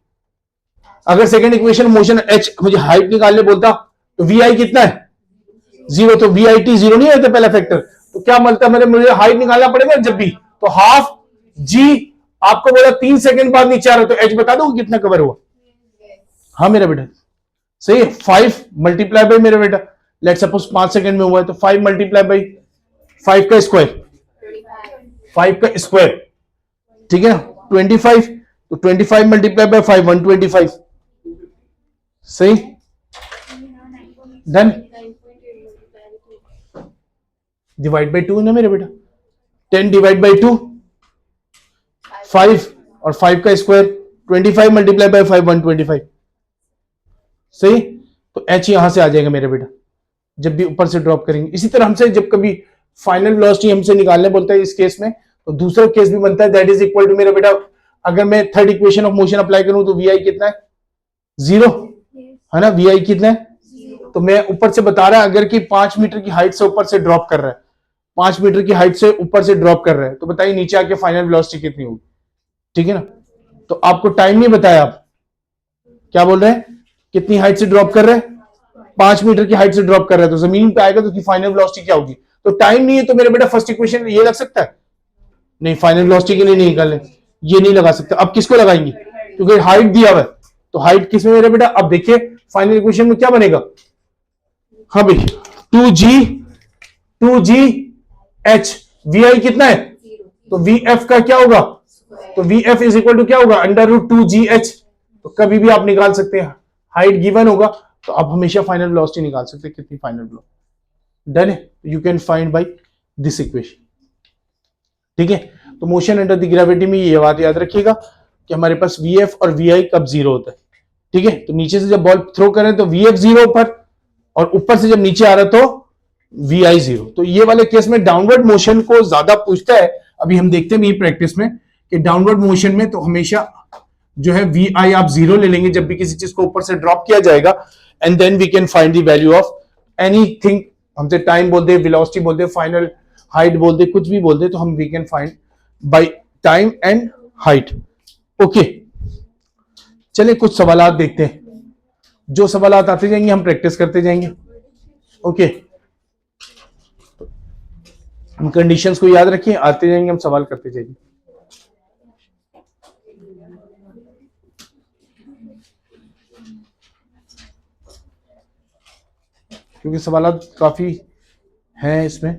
अगर सेकंड इक्वेशन मोशन एच मुझे हाइट निकालने बोलता तो वी आई कितना है? 0। तो वी आई टी 0 नहीं होता पहला फैक्टर, तो क्या मिलता है? मुझे हाइट निकालना पड़ेगा जब भी, तो हाफ जी। आपको बोला 3 सेकंड बाद नीचे आ रहा, तो एच बता दो कितना कवर हुआ? हाँ मेरा बेटा सही है, 5 मल्टीप्लाई बाई मेरा बेटा, लेट सपोज 5 सेकंड में हुआ है, तो 5 मल्टीप्लाई बाई 5 का स्क्वायर, 5 का स्क्वायर, ठीक है ना, 25। तो 25 मल्टीप्लाई बाई 5 125, सही, डन। डिवाइड बाई 2 ना मेरे बेटा, 10 डिवाइड बाई 2 5 और 5 का स्क्वायर, 25 मल्टीप्लाई बाई 5 125, सही। तो एच यहां से आ जाएगा मेरे बेटा जब भी ऊपर से ड्रॉप करेंगे। इसी तरह हमसे जब कभी फाइनल वेलोसिटी हमसे निकालने बोलता है इस केस में, तो दूसरा केस भी बनता है, दैट इज इक्वल टू मेरा बेटा, अगर मैं third equation of motion apply करूं तो वी आई कितना है? 0, है ना। वी आई कितना है? तो मैं ऊपर से बता रहा है अगर कि 5 मीटर की हाइट से ऊपर से ड्रॉप कर रहा है, 5 मीटर की हाइट से ऊपर से ड्रॉप कर रहा है, तो बताइए नीचे आके फाइनल वेलोसिटी कितनी होगी? ठीक है ना। तो आपको टाइम नहीं बताया, आप क्या बोल रहे हैं? कितनी हाइट से ड्रॉप कर रहे हैं? 5 मीटर की हाइट से ड्रॉप कर रहा है, तो जमीन पे आएगा तो उसकी फाइनल वेलोसिटी क्या होगी? तो टाइम नहीं है, तो मेरे बेटा फर्स्ट इक्वेशन ये लग सकता है? नहीं, फाइनल वेलोसिटी के लिए नहीं निकालने, ये नहीं लगा सकते। अब किसको लगाएंगे? क्योंकि हाइट दिया हुआ है, तो हाइट किसमें मेरे बेटा? अब देखिए फाइनल इक्वेशन में क्या बनेगा? हाँ भाई 2g h, वी आई कितना है? तो वी एफ का क्या होगा? तो v F is equal to क्या होगा? Under root 2gh। तो कभी भी आप निकाल सकते हैं, हाइट गिवन होगा तो आप हमेशा फाइनल वेलोसिटी निकाल सकते हैं, कितनी फाइनल वेलोसिटी। डन है, you can find by this equation, ठीक है। तो मोशन अंडर द ग्रेविटी में ये बात याद रखिएगा कि हमारे पास वी एफ और वी आई कब 0 होता है, ठीक है। तो नीचे से जब बॉल थ्रो करें तो वी एफ 0 ऊपर, और ऊपर से जब नीचे आ रहा तो वी आई 0। तो ये वाले केस में डाउनवर्ड मोशन को ज्यादा पूछता है। अभी हम देखते हैं ये प्रैक्टिस में कि डाउनवर्ड मोशन में तो हमेशा जो है वी आई आप जीरो ले लेंगे जब भी किसी चीज को ऊपर से ड्रॉप किया जाएगा, and then we can find the value of anything. हमसे टाइम बोल दे, वेलोसिटी बोल दे, फाइनल हाइट बोल दे, कुछ भी बोल दे, तो हम we can find by time and height. Okay, चलिए कुछ सवालात देखते हैं। जो सवालात आते जाएंगे हम प्रैक्टिस करते जाएंगे। ओके, हम कंडीशंस को याद रखिए, आते जाएंगे हम सवाल करते जाएंगे। क्योंकि सवालात काफी हैं इसमें।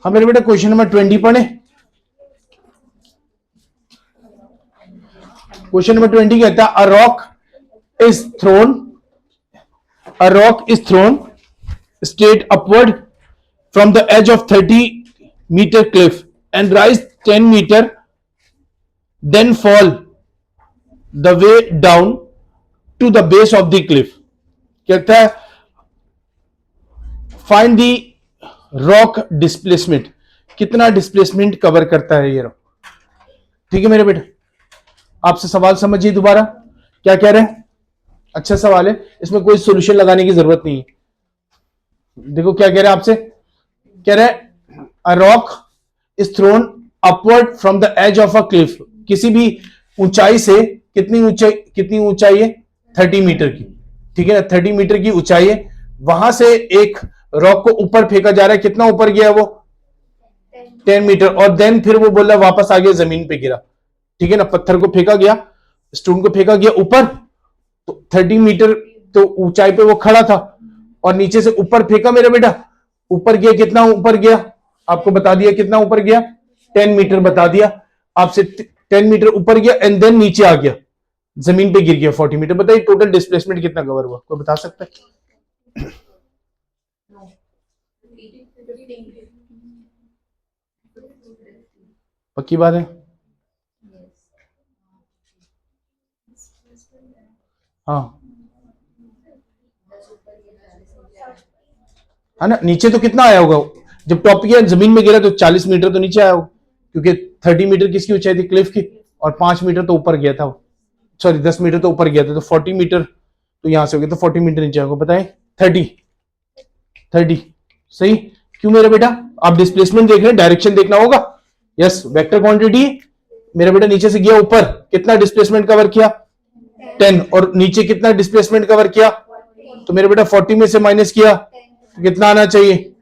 हाँ मेरे बेटा, क्वेश्चन नंबर 20 पढ़े। क्वेश्चन नंबर 20 कहता है अ rock is throne straight upward from the edge of 30-meter cliff and rise 10 meter, then fall the way down to the base of the cliff. कहता है find the rock displacement, कितना displacement cover करता है ये rock. ठीक है मेरे बेटा, आपसे सवाल समझिए दोबारा क्या कह रहे हैं। अच्छा सवाल है, इसमें कोई सॉल्यूशन लगाने की जरूरत नहीं है। देखो क्या कह रहे हैं आपसे, कह रहे हैं a rock is thrown upward from the edge of a cliff, किसी भी ऊंचाई से, कितनी ऊंचाई है 30 मीटर की, ठीक है ना, 30 मीटर की ऊंचाई है, वहां से एक रॉक को ऊपर फेंका जा रहा है। कितना ऊपर गया वो 10 मीटर, और देन फिर वो बोल रहा वापस आ गया, जमीन पे गिरा। ठीक है ना, पत्थर को फेंका गया, स्टोन को फेंका गया ऊपर, तो 30 मीटर तो ऊंचाई पे वो खड़ा था, और नीचे से ऊपर फेंका मेरा बेटा, ऊपर गया, कितना ऊपर गया आपको बता दिया, कितना ऊपर गया 10 मीटर बता दिया आपसे, 10 मीटर ऊपर गया एंड देन नीचे आ गया, जमीन पे गिर गया 40 मीटर। बताइए टोटल डिस्प्लेसमेंट कितना कवर हुआ, कोई बता सकता है? पक्की बात है? हाँ है ना, नीचे तो कितना आया होगा जब टॉप किया, जमीन में गिरा तो 40 मीटर तो नीचे आया होगा, क्योंकि 30 मीटर किसकी ऊंचाई थी, क्लिफ की, और 5 मीटर तो ऊपर गया था, सॉरी 10 मीटर तो ऊपर गया था, तो 40 मीटर तो यहां से हो गया, तो 40 मीटर नीचे होगा। बताएं 30 सही। क्यों मेरा बेटा, आप डिस्प्लेसमेंट देख रहे हैं, डायरेक्शन देखना होगा। यस, वेक्टर क्वांटिटी मेरा बेटा नीचे से गया ऊपर, कितना डिस्प्लेसमेंट कवर किया 10, और नीचे कितना डिस्प्लेसमेंट कवर किया, तो मेरे बेटा 40 में से माइनस किया तो कितना आना चाहिए।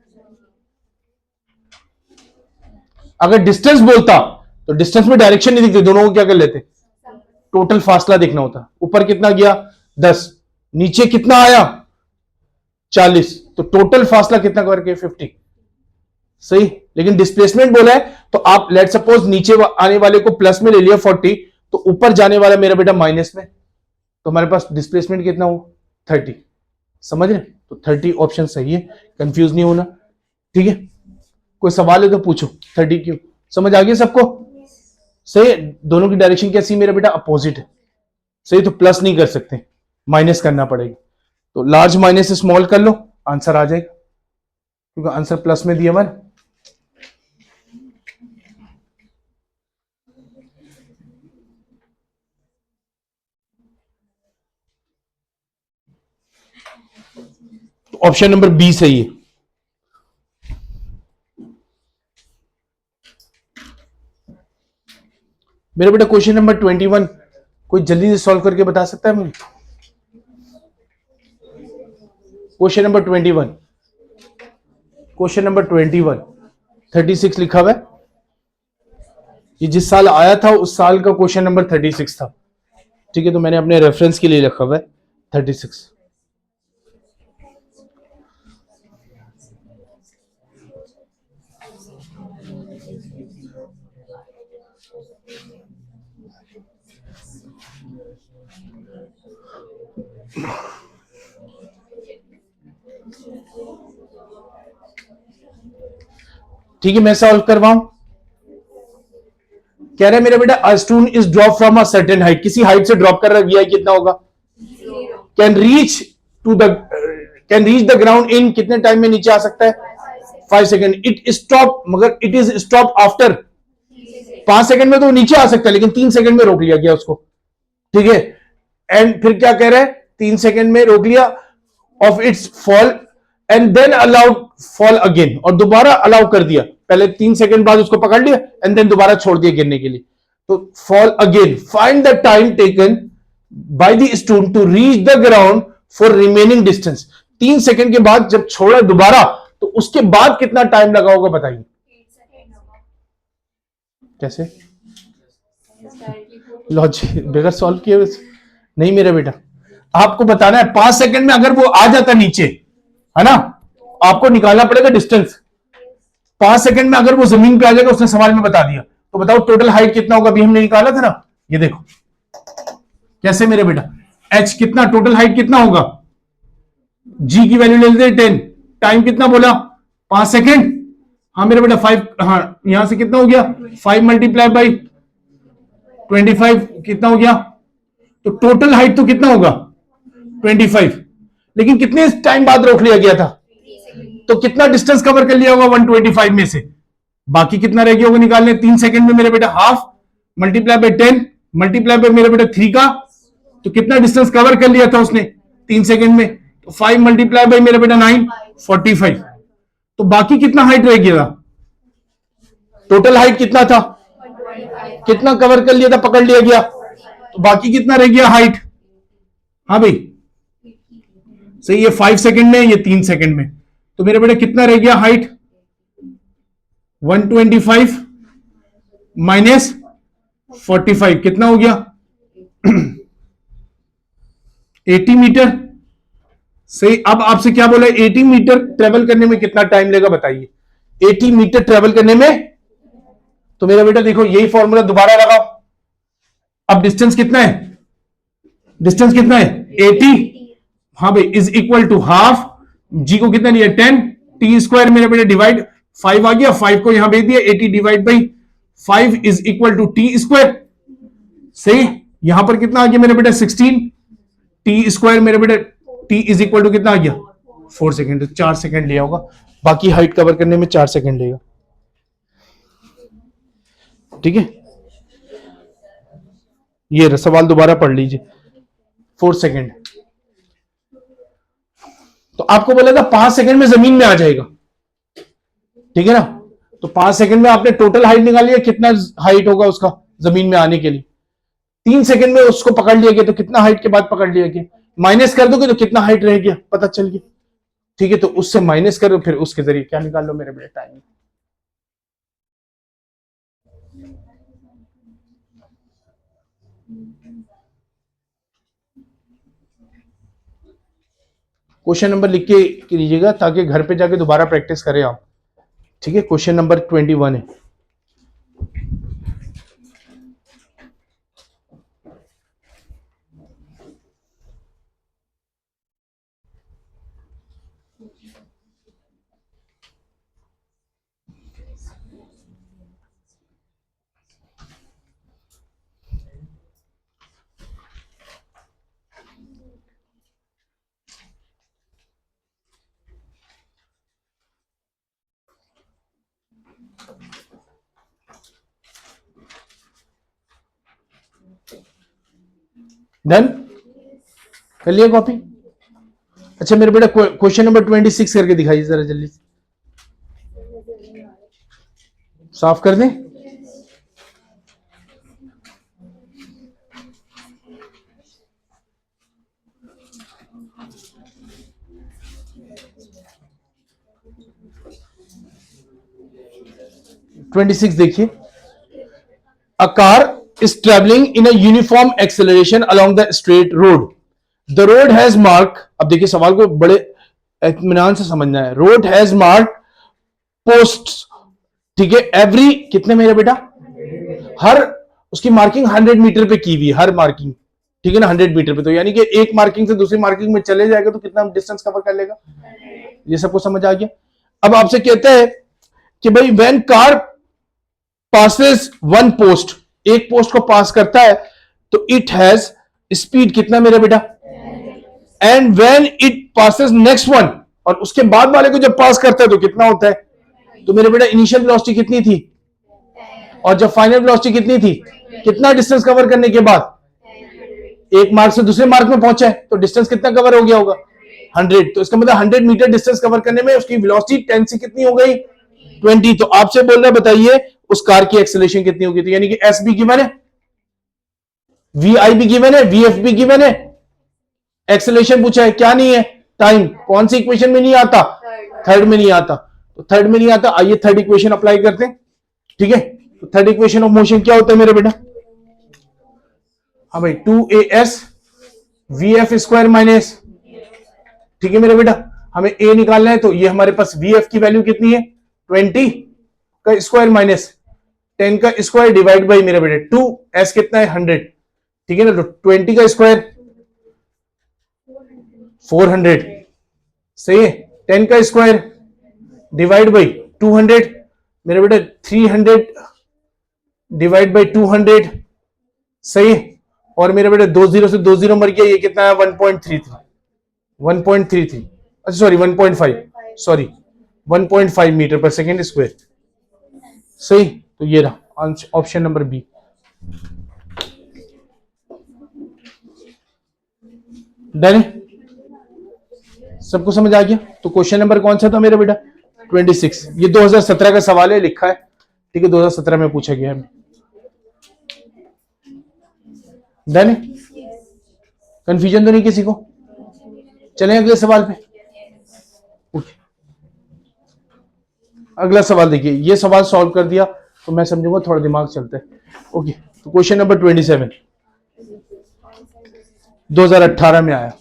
अगर डिस्टेंस बोलता तो डिस्टेंस में डायरेक्शन नहीं दिखती, दोनों को क्या कर लेते, टोटल फासला देखना होता। ऊपर कितना गया 10, नीचे कितना आया 40, तो टोटल फासला कितना कवर किया 50, सही। लेकिन डिस्प्लेसमेंट बोला है तो आप लेट सपोज नीचे आने वाले को प्लस में ले लिया 40, तो ऊपर जाने वाला मेरा बेटा माइनस में, तो हमारे पास डिस्प्लेसमेंट कितना हो 30, समझ रहे, तो 30 ऑप्शन सही है, कंफ्यूज नहीं होना। ठीक है, कोई सवाल है तो पूछो। 30 क्यों, समझ आ गया सबको? सही, दोनों की डायरेक्शन कैसी मेरा बेटा, अपोजिट है, सही, तो प्लस नहीं कर सकते, माइनस करना पड़ेगा, तो लार्ज माइनस से स्मॉल कर लो, आंसर आ जाएगा, क्योंकि आंसर प्लस में दिया हमारा। ऑप्शन नंबर बी सही है। मेरा बेटा क्वेश्चन नंबर 21 कोई जल्दी से सॉल्व करके बता सकता है मुझे? क्वेश्चन नंबर 21, क्वेश्चन नंबर 21 36 लिखा हुआ है, ये जिस साल आया था उस साल का क्वेश्चन नंबर 36 था। ठीक है, तो मैंने अपने रेफरेंस के लिए लिखा हुआ है 36। ठीक है, मैं सॉल्व करवाऊं। कह रहे मेरा बेटा a stone is drop from a certain height, किसी हाइट से ड्रॉप कर रहा है, कितना होगा? Can reach to the can reach the ground in कितने टाइम में नीचे आ सकता है? 5 सेकेंड। इट स्टॉप, मगर it is stop after 5 second में तो नीचे आ सकता है, लेकिन 3 सेकेंड में रोक लिया गया उसको। ठीक है, एंड फिर क्या कह रहा है? 3 सेकेंड में रोक लिया of its fall and then allowed fall again, और दोबारा अलाउ कर दिया। पहले 3 सेकेंड बाद उसको पकड़ लिया एंड देन दोबारा छोड़ दिया गिरने के लिए। तो fall again, find the time taken by the stone to reach the ground for remaining distance. 3 second के बाद जब छोड़ा दोबारा, तो उसके बाद कितना टाइम लगा होगा बताइए? कैसे? लॉजिक बगैर सॉल्व किए नहीं मेरा बेटा, आपको बताना है 5 सेकंड में अगर वो आ जाता नीचे, है ना, आपको निकालना पड़ेगा डिस्टेंस। 5 सेकंड में अगर वो जमीन पे आ जाएगा, उसने सवाल में बता दिया, तो बताओ टोटल हाइट कितना होगा? अभी हमने निकाला था ना, ये देखो कैसे मेरे बेटा, एच कितना, टोटल हाइट कितना होगा? जी की वैल्यू ले लेते हैं 10, टाइम कितना बोला? 5 सेकंड। हाँ मेरे बेटा 5, हाँ यहां से कितना हो गया? 5 मल्टीप्लाई बाई 25 कितना हो गया? तो टोटल हाइट तो कितना होगा? 25, लेकिन कितने टाइम बाद रोक लिया गया था? तो कितना डिस्टेंस कवर कर लिया होगा 125 में से? बाकी कितना रह गया होगा निकालने? 3 सेकंड में मेरे बेटा half multiply by 10 multiply by मेरे बेटा 3 का, तो कितना डिस्टेंस कवर कर लिया था उसने 3 सेकंड में? तो 5 मल्टीप्लाई बाई मेरे बेटा 9, 45। तो बाकी कितना हाइट रह गया था? टोटल हाइट कितना था? कितना कवर कर लिया था, पकड़ लिया गया, तो बाकी कितना रह गया हाइट? हाँ भाई सही, ये 5 सेकंड में, ये 3 सेकंड में, तो मेरे बेटा कितना रह गया हाइट? 125 माइनस 45 कितना हो गया? 80 मीटर। सही। अब आपसे क्या बोला? 80 मीटर ट्रेवल करने में कितना टाइम लेगा बताइए? 80 मीटर ट्रेवल करने में, तो मेरा बेटा देखो यही फॉर्मूला दोबारा लगाओ। अब डिस्टेंस कितना है? डिस्टेंस कितना है? 80। हाँ भाई, इज इक्वल टू हाफ, जी को कितना लिया? 10, टी स्क्वायर मेरे बेटे डिवाइड 5 आ गया, 5 को यहां भेज दिया, 80 divide by 5 is equal to T square. सही। यहां पर कितना आ गया मेरे बेटा? 16 टी स्क्वायर मेरे बेटे, टी इज इक्वल टू कितना आ गया? 4 सेकेंड। 4 सेकेंड लिया होगा, बाकी हाइट कवर करने में 4 सेकेंड लेगा। ठीक है, ये सवाल दोबारा पढ़ लीजिए। 4 सेकेंड, तो आपको बोला था 5 सेकेंड में जमीन में आ जाएगा। ठीक है ना, तो 5 सेकेंड में आपने टोटल हाइट निकाली है, कितना हाइट होगा उसका जमीन में आने के लिए? 3 सेकेंड में उसको पकड़ लिया गया, तो कितना हाइट के बाद पकड़ लिया गया? माइनस कर दोगे तो कितना हाइट रह गया पता चल गया। ठीक है, तो उससे माइनस करो, फिर उसके जरिए क्या निकाल लो मेरे बेटे? टाइम। क्वेश्चन नंबर लिख के लीजिएगा ताकि घर पे जाके दोबारा प्रैक्टिस करें आप। ठीक है, क्वेश्चन नंबर 21 है। डन कर लिया कॉपी? अच्छा मेरे बेटा क्वेश्चन नंबर 26 करके दिखाइए जरा जल्दी, साफ कर दें। देखिए, a car is traveling in a uniform acceleration along the straight road. The road has marked, अब देखिए सवाल को बड़े इत्मीनान से समझना है। रोड हैज मार्क्ड पोस्ट्स, ठीक है, एवरी कितने मेरे बेटा? हर उसकी मार्किंग 100 मीटर पे की हुई है, हर मार्किंग ठीक है ना, 100 मीटर पे। तो यानी कि एक मार्किंग से दूसरी मार्किंग में चले जाएगा तो कितना डिस्टेंस कवर कर लेगा। ये सबको समझ आ गया। अब आपसे कहता है कि भाई when car passes one post, एक पोस्ट को पास करता है तो इट हैज स्पीड कितना मेरा बेटा, and when it passes next one, और उसके बाद वाले को जब पास करता है तो कितना होता है। तो मेरे बेटा इनिशियल वेलोसिटी कितनी थी और जब फाइनल वेलोसिटी कितनी थी, कितना डिस्टेंस कवर करने के बाद एक मार्क से दूसरे मार्क में पहुंचा है तो डिस्टेंस कितना कवर हो गया होगा, 100। तो इसका मतलब 100 मीटर डिस्टेंस कवर करने में उसकी वेलोसिटी 10 से कितनी हो गई, 20। तो आपसे बोल रहा है बताइए उस कार की एक्सेलरेशन कितनी होगी। तो यानी कि एस भी गिवन है, वी आई भी गिवन है, वी एफ भी गिवन है, एक्सेलरेशन पूछा है, क्या नहीं है, टाइम। कौन सी इक्वेशन में नहीं आता, थर्ड में नहीं आता। तो थर्ड में नहीं आता, आइए थर्ड इक्वेशन अप्लाई करते हैं। ठीक है, तो थर्ड इक्वेशन ऑफ मोशन क्या होता है मेरे बेटा, हाँ भाई 2as vf स्क्वायर माइनस, ठीक है मेरे बेटा, हमें a निकालना है। तो ये हमारे पास vf की वैल्यू कितनी है, 20 का स्क्वायर माइनस 10 का स्क्वायर डिवाइड बाई मेरे बेटे 2s कितना है 100, ठीक है ना। तो 20 का स्क्वायर 400, सही है, 10 का स्क्वायर डिवाइड बाई 200 मेरे बेटे 300 डिवाइड बाई 200, सही है। और मेरे बेटे 20 से 20 मर गया, ये कितना है 1.33, अच्छा सॉरी 1.5, सॉरी 1.5 मीटर पर सेकेंड स्क्वायर, सही। तो ये रहा ऑप्शन नंबर बी। डन, सबको समझ आ गया। तो क्वेश्चन नंबर कौन सा था मेरा बेटा, 26। ये 2017 का सवाल है, लिखा है, ठीक है, 2017 में पूछा गया है। डन, कंफ्यूजन तो नहीं किसी को। चलें अगले सवाल पे। अगला सवाल देखिए, ये सवाल सॉल्व कर दिया तो मैं समझूंगा थोड़ा दिमाग चलता है। ओके, तो क्वेश्चन नंबर 27 2018 में आया।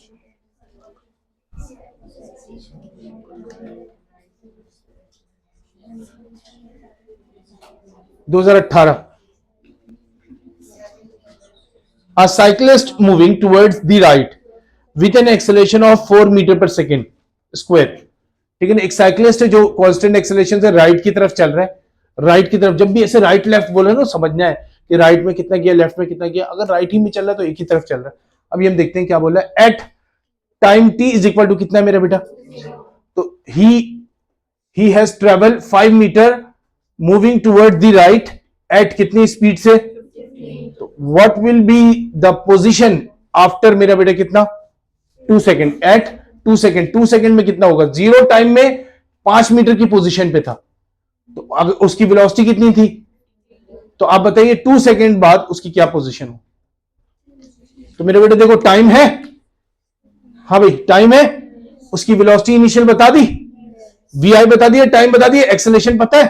A cyclist moving towards the right with an acceleration of 4 metre पर सेकेंड स्क्वायर, ठीक है ना। एक साइक्लिस्ट है जो कांस्टेंट एक्सेलरेशन से राइट की तरफ चल रहा है, राइट की तरफ। जब भी ऐसे राइट लेफ्ट बोले ना, समझना है कि राइट में कितना गया, लेफ्ट में कितना गया। अगर राइट ही में चल रहा है तो एक ही तरफ चल रहा है। अभी हम देखते हैं क्या बोला है, at time t is equal to कितना है मेरा बेटा, तो he has travel 5 metre moving toward the right at कितनी स्पीड से, तो what will be the position after मेरा बेटा कितना 2 सेकेंड, एट 2 सेकेंड। 2 सेकेंड में कितना होगा, जीरो टाइम में 5 मीटर की पोजीशन पे था, तो अगर उसकी वेलोसिटी कितनी थी, तो आप बताइए 2 सेकेंड बाद उसकी क्या पोजीशन हो। तो मेरे बेटे देखो टाइम है, हाँ भाई टाइम है, उसकी वेलोसिटी इनिशियल बता दी, वी आई बता दिया, टाइम बता दिया, एक्सेलरेशन पता है,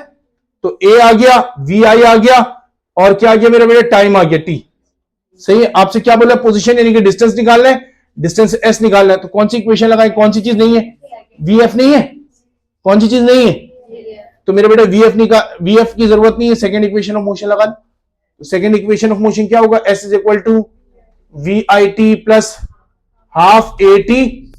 तो ए आ गया, वी आई आ गया, और क्या आ गया मेरे बेटे, टाइम आ गया टी। सही है, आपसे क्या बोला, पोजीशन यानी कि डिस्टेंस निकालना है, डिस्टेंस एस निकालना है। तो कौन सी इक्वेशन लगाए, कौन सी चीज नहीं है, वी एफ नहीं है, कौन सी चीज नहीं है, तो मेरे बेटे वी एफ की जरूरत नहीं है, सेकेंड इक्वेशन ऑफ मोशन लगा। तो सेकेंड इक्वेशन ऑफ मोशन क्या होगा, s is equal to we I T plus half A t.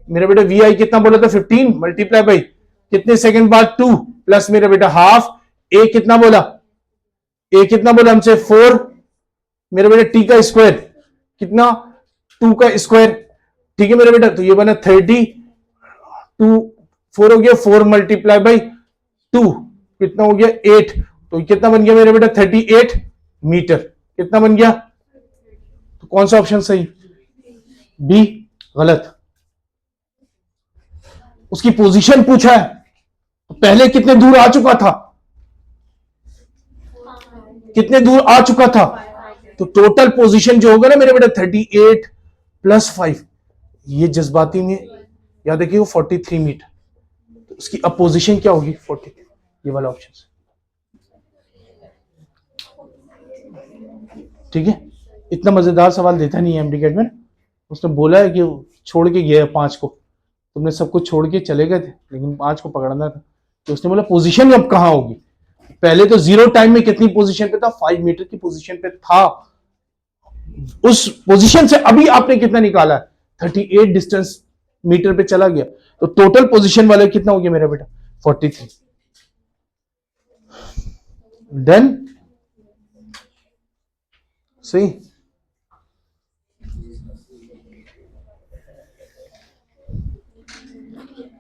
मेरे बेटा वी आई कितना बोला था 15 मल्टीप्लाई बाई कितने सेकंड बाद 2 प्लस मेरा बेटा हाफ ए कितना बोला, ए कितना बोला हमसे 4, मेरे बेटा टी का स्क्वायर कितना 2 का स्क्वायर, ठीक है मेरे बेटा। तो ये बना 30, 2 4 हो गया, 4 मल्टीप्लाई बाई 2 कितना हो गया 8, तो कितना बन गया मेरे बेटा 38 मीटर, कितना बन गया। तो कौन सा ऑप्शन सही, बी गलत। उसकी पोजीशन पूछा है, तो पहले कितने दूर आ चुका था, कितने दूर आ चुका था, तो टोटल पोजीशन जो होगा ना मेरे बेटा 38 प्लस 5, ये जज्बाती में याद रखिए 43 मीटर, तो उसकी अपोजिशन क्या होगी 40, ये वाला ऑप्शन। ठीक है, इतना मजेदार सवाल देता नहीं है एमडी में। उसने बोला है कि छोड़ के गया 5 को, तुमने सब कुछ छोड़ के चले गए थे लेकिन 5 को पकड़ना था, तो उसने बोला पोजीशन अब कहां होगी। पहले तो जीरो टाइम में कितनी पोजीशन पे था, 5 मीटर की पोजीशन पे था, उस पोजीशन से अभी आपने कितना निकाला है, 38 डिस्टेंस मीटर पे चला गया, तो टोटल पोजीशन वाला कितना हो गया मेरा बेटा, 43। देन सही,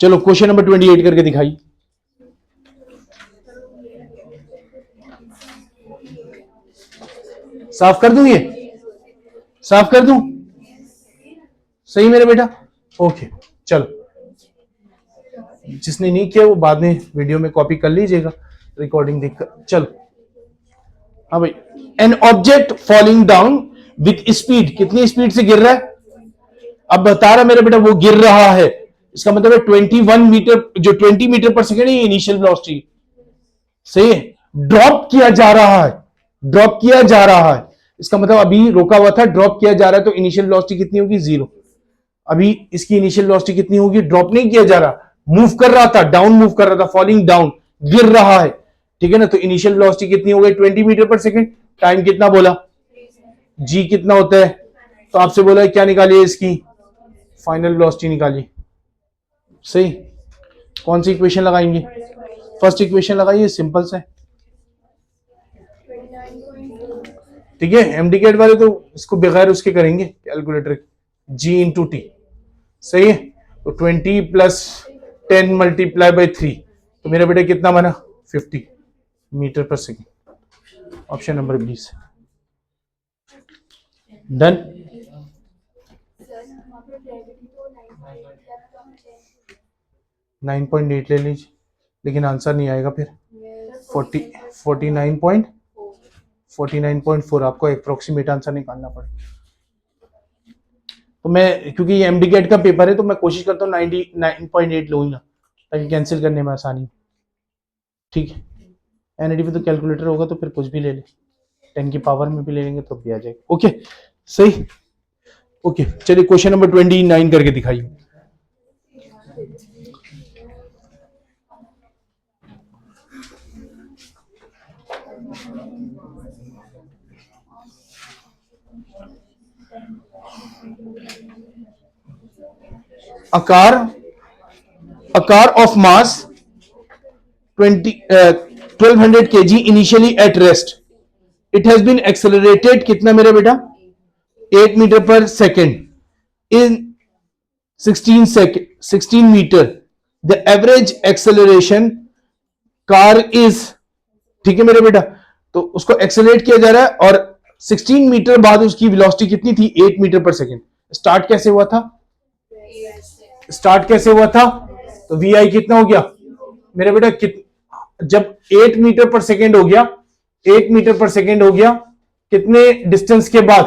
चलो क्वेश्चन नंबर 28 करके दिखाइए। साफ कर दूं, ये साफ कर दूं, सही मेरे बेटा, ओके। चलो जिसने नहीं किया वो बाद में वीडियो में कॉपी कर लीजिएगा, रिकॉर्डिंग देखकर। चलो हाँ भाई, an object falling down with speed, कितनी स्पीड से गिर रहा है, अब बता रहा मेरा बेटा वो गिर रहा है, इसका मतलब है 21 मीटर, जो 20 मीटर पर सेकेंड है ये इनिशियल वेलोसिटी, सही है। ड्रॉप किया जा रहा है, ड्रॉप किया जा रहा है, इसका मतलब अभी रोका हुआ था, ड्रॉप किया जा रहा है, तो इनिशियल वेलोसिटी कितनी होगी, 0। अभी इसकी इनिशियल वेलोसिटी कितनी होगी, ड्रॉप नहीं किया जा रहा, मूव कर रहा था, डाउन मूव कर रहा था, फॉलिंग डाउन, गिर रहा है, ठीक है ना, तो इनिशियल वेलोसिटी कितनी हो गई, 20 मीटर पर सेकेंड। टाइम कितना बोला, जी कितना होता है, तो आपसे बोला है क्या निकालिए, इसकी फाइनल वेलोसिटी निकालिए, सही। कौन सी इक्वेशन लगाएंगे, फर्स्ट इक्वेशन लगाइए, सिंपल से, ठीक है। एमडीकेट वाले तो इसको बगैर उसके करेंगे कैलकुलेटर, जी इंटू टी, सही है। तो 20 प्लस 10 मल्टीप्लाई बाई 3, तो मेरा बेटा कितना बना, 50 मीटर पर second, option number 20। Done. Nine 9.8 ले लीजिए, लेकिन आंसर नहीं आएगा फिर, 49.4 आपको अप्रोक्सीमेट आंसर निकालना पड़ेगा। तो मैं, क्योंकि ये एमडीकेट का पेपर है, तो मैं कोशिश करता हूँ 99.8 लूंगा ताकि कैंसिल करने में आसानी, ठीक है। एनईडी पे तो कैलकुलेटर होगा तो फिर कुछ भी ले ले, 10 की पावर में भी ले लेंगे तो भी आ जाएगा, ओके सही, ओके। चलिए क्वेश्चन नंबर 29 करके दिखाइए। a car of mass 1200 kg initially at rest, it has been accelerated कितना मेरे बेटा, 8 मीटर पर second in 16 metre, the average acceleration car is, ठीक है मेरे बेटा, तो उसको एक्सेलरेट किया जा रहा है और 16 मीटर बाद उसकी वेलोसिटी कितनी थी, 8 मीटर पर सेकेंड। स्टार्ट कैसे हुआ था, स्टार्ट कैसे हुआ था, तो वी आई कितना हो गया मेरे बेटा, जब 8 मीटर पर सेकेंड हो गया, 8 मीटर पर सेकेंड हो गया, कितने डिस्टेंस के बाद,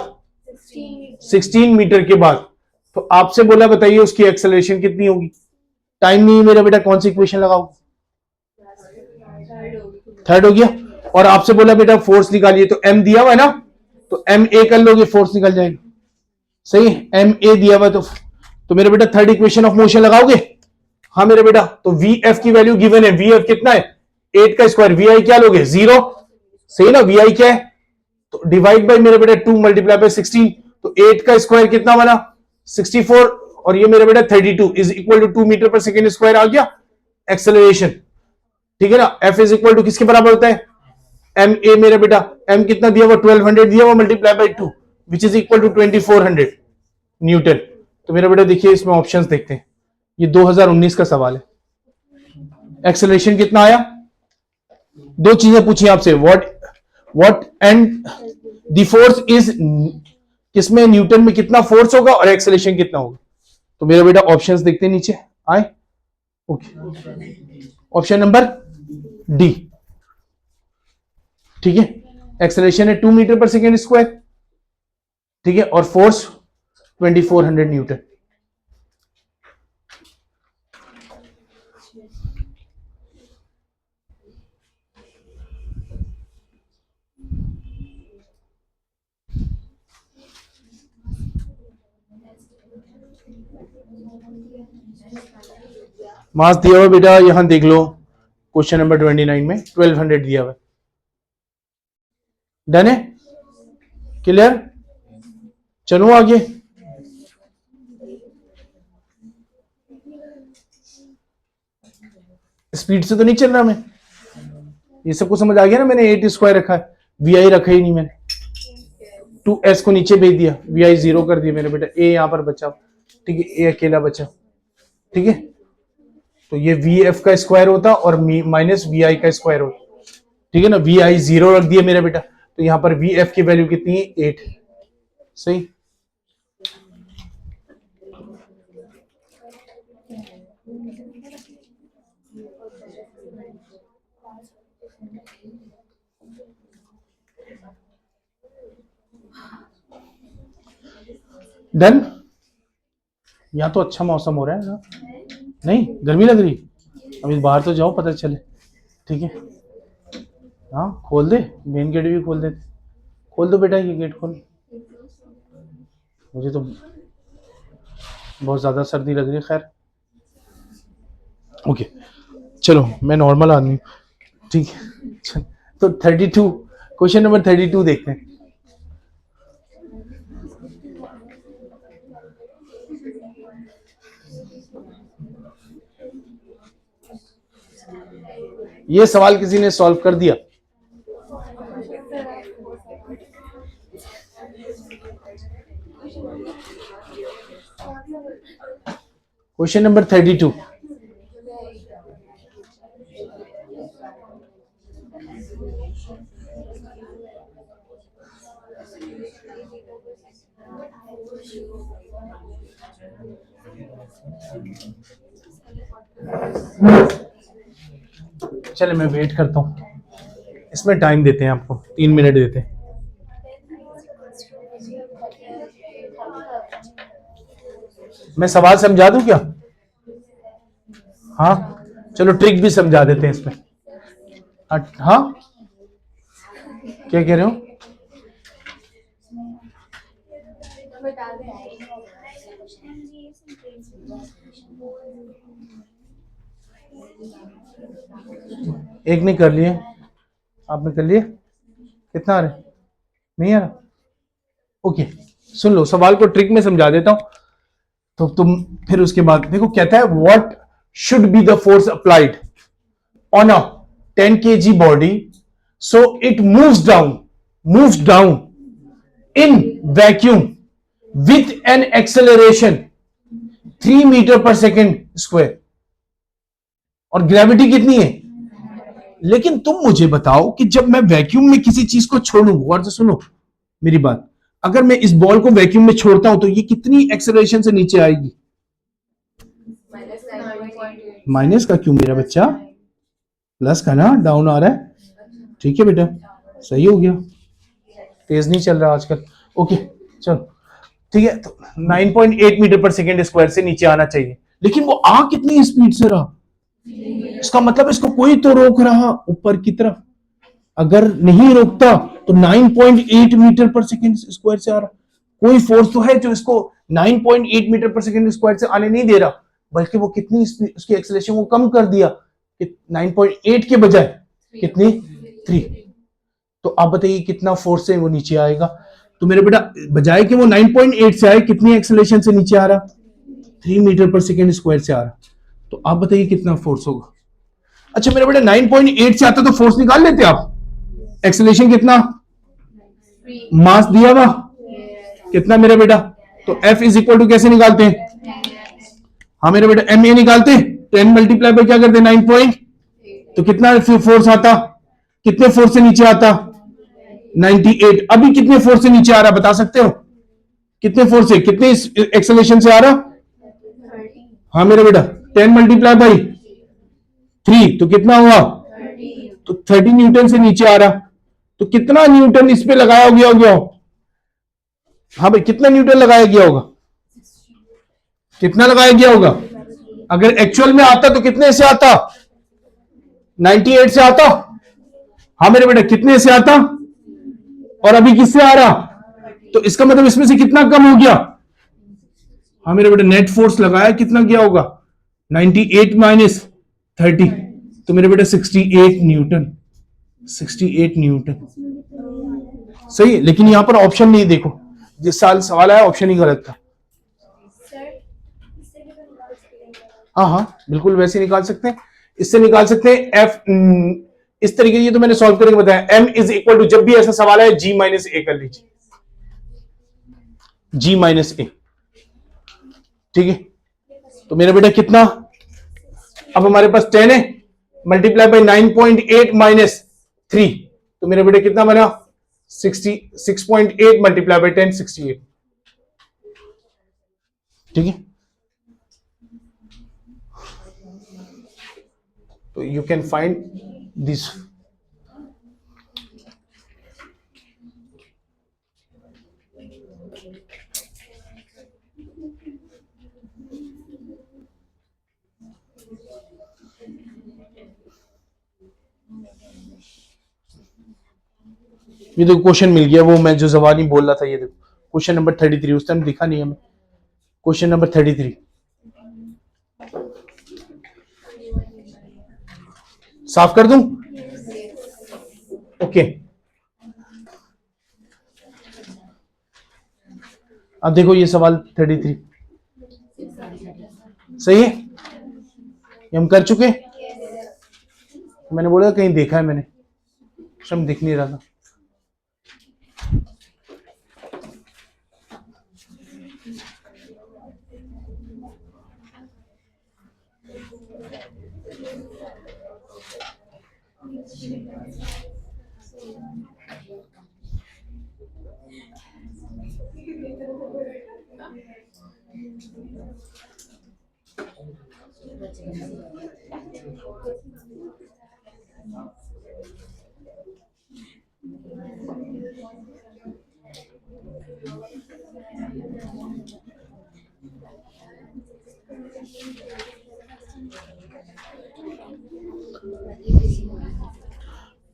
16 मीटर के बाद, तो आपसे बोला बताइए उसकी एक्सेलरेशन कितनी होगी, टाइम नहीं मेरा बेटा, कौन सी इक्वेशन लगाओ, थर्ड हो गया, और आपसे बोला बेटा फोर्स निकालिए, तो एम दिया हुआ है ना, तो एम ए कर लोगे, फोर्स निकल जाएगा, सही, एम ए दिया हुआ, तो मेरे बेटा थर्ड इक्वेशन ऑफ मोशन लगाओगे, हाँ मेरे बेटा, तो वी एफ की वैल्यू गिवन है, वी एफ कितना है, 8 का स्क्वायर, वी आई क्या लोगे, 0, सही ना, वी आई क्या है, तो डिवाइड बाय मेरे बेटा 2 मल्टीप्लाई बाय 16, तो 8 का स्क्वायर कितना बना, 64, और ये मेरे बेटा 32 इज इक्वल टू 2 मीटर पर सेकेंड स्क्वायर आ गया एक्सेलरेशन, ठीक है ना। एफ इज इक्वल टू किसके बराबर होता है, एम ए मेरा बेटा, एम कितना दिया हुआ, 1200 दिया हुआ, multiply by 2 which is equal to 2400 newton. तो मेरा बेटा देखिए इसमें ऑप्शंस देखते हैं, ये 2019 का सवाल है, एक्सेलरेशन कितना आया, दो चीजें पूछी आपसे, what and the force is, किसमें न्यूटन में कितना फोर्स होगा और एक्सेलरेशन कितना होगा, तो मेरा बेटा ऑप्शंस देखते हैं नीचे आए, ओके, ऑप्शन नंबर डी, ठीक है, एक्सेलरेशन है 2 मीटर पर सेकेंड स्क्वायर, ठीक है, और फोर्स 2400 न्यूटन। मास दिया हुआ बेटा, यहां देख लो क्वेश्चन नंबर 29 में 1200 दिया हुआ, डन है, क्लियर, चलो आगे। स्पीड से तो नहीं चल रहा मैं, ये सबको समझ आ गया ना। मैंने 8 स्क्वायर रखा है, वी रखा ही नहीं मैंने, 2s को नीचे भेज दिया, वी 0 कर दिया मेरे बेटा, ए यहां पर बचा, ठीक है, ए अकेला बचा, ठीक है। तो ये वी एफ का स्क्वायर होता और माइनस वी आई का स्क्वायर होता, ठीक है ना। वी आई 0 रख दिया मेरा बेटा, तो यहां पर वी एफ की वैल्यू कितनी है, 8, सही। डन। यहाँ तो अच्छा मौसम हो रहा है ना, नहीं गर्मी लग रही, अभी बाहर तो जाओ पता चले, ठीक है। हाँ खोल दे, मेन गेट भी खोल दे, खोल दो बेटा ये गेट खोल, मुझे तो बहुत ज्यादा सर्दी लग रही है। खैर ओके चलो, मैं नॉर्मल आदमी, ठीक है। तो 32, क्वेश्चन नंबर 32 देखते हैं। ये सवाल किसी ने सॉल्व कर दिया? क्वेश्चन नंबर 32, चले मैं वेट करता हूं, इसमें टाइम देते हैं आपको, 3 मिनट देते हैं। मैं सवाल समझा दूं क्या? हाँ चलो ट्रिक भी समझा देते हैं इसमें। हाँ क्या कह रहे हो? एक नहीं कर लिए, आपने कर लिए? कितना आ रहा है? नहीं आ रहा? ओके सुन लो, सवाल को ट्रिक में समझा देता हूं, तो तुम फिर उसके बाद देखो। कहता है what should be the force applied on a 10 kg body so it moves down in vacuum with an acceleration 3 metre पर सेकेंड स्क्वायर, और ग्रेविटी कितनी है। लेकिन तुम मुझे बताओ कि जब मैं वैक्यूम में किसी चीज को छोड़ूं, गौर से सुनो मेरी बात, अगर मैं इस बॉल को वैक्यूम में छोड़ता हूं तो ये कितनी एक्सेलरेशन से नीचे आएगी? माइनस का क्यों मेरा बच्चा? प्लस का ना, डाउन आ रहा है, ठीक है बेटा, सही हो गया, तेज नहीं चल रहा आजकल। ओके चलो ठीक है, तो 9.8 मीटर पर सेकेंड स्क्वायर से नीचे आना चाहिए, लेकिन वो आ कितनी स्पीड से रहा? इसका मतलब इसको कोई तो रोक रहा ऊपर की तरफ, अगर नहीं रोकता तो 9.8 मीटर पर सेकेंड स्क्वायर से आ रहा। कोई फोर्स तो है जो इसको 9.8 मीटर पर सेकेंड स्क्वायर से आने नहीं दे रहा, बल्कि वो कितनी उसकी एक्सेलरेशन को कम कर दिया, 9.8 के बजाय कितनी, 3। तो आप बताइए कितना फोर्स से वो नीचे आएगा? तो मेरे बेटा बजाय कि वो 9.8 से आए, कितनी एक्सेलरेशन से नीचे आ रहा? 3 मीटर पर सेकेंड स्क्वायर से आ रहा। तो आप बताइए कितना फोर्स होगा? अच्छा मेरे बेटा 9.8 से आता तो फोर्स निकाल लेते आप। एक्सेलरेशन कितना, मास दिया हुआ कितना मेरे बेटा, तो F इज इक्वल टू कैसे निकालते हैं? हाँ मेरे बेटा एम ए निकालते, 10 मल्टीप्लाई बाय क्या करते, 9 तो कितना फोर्स आता, कितने फोर्स से नीचे आता? 98। अभी कितने फोर्स से नीचे आ रहा बता सकते हो? कितने फोर्स से, कितने एक्सेलरेशन से आ रहा? हाँ मेरे बेटा 10 मल्टीप्लाई बाई 3 तो कितना हुआ? तो 30 न्यूटन से नीचे आ रहा। तो कितना न्यूटन इस पे लगाया गया हो? हाँ भाई कितना न्यूटन लगाया गया होगा? कितना लगाया गया होगा? अगर एक्चुअल में आता तो कितने से आता? 98 से आता। हाँ मेरे बेटा कितने से आता? और अभी किससे आ रहा? तो इसका मतलब इसमें से कितना कम हो गया? हाँ मेरे बेटा नेट फोर्स लगाया कितना गया होगा? 98 माइनस 30 तो मेरे बेटा 68 न्यूटन, 68 न्यूटन, सही है। लेकिन यहां पर ऑप्शन नहीं, देखो जिस साल सवाल आया ऑप्शन ही गलत था। हाँ हाँ बिल्कुल वैसे निकाल सकते हैं, इससे निकाल सकते हैं एफ इस तरीके, ये तो मैंने सॉल्व करके बताया। m इज इक्वल टू, जब भी ऐसा सवाल है g माइनस ए कर लीजिए, g माइनस ए, ठीक है। तो मेरा बेटा कितना, अब हमारे पास 10 है, मल्टीप्लाई बाई 9.8 माइनस 3, तो मेरा बेटा कितना बना 6.8 मल्टीप्लाई बाई 10 68, ठीक है। तो यू कैन फाइंड दिस। ये देखो क्वेश्चन मिल गया, वो मैं जो जबानी बोल रहा था, ये देखो क्वेश्चन नंबर 33, उस टाइम दिखा नहीं हमें, क्वेश्चन नंबर 33 साफ कर दूं? ओके अब देखो ये सवाल 33 सही है, ये हम कर चुके। मैंने बोला कहीं देखा है मैंने, शम दिख नहीं रहा था।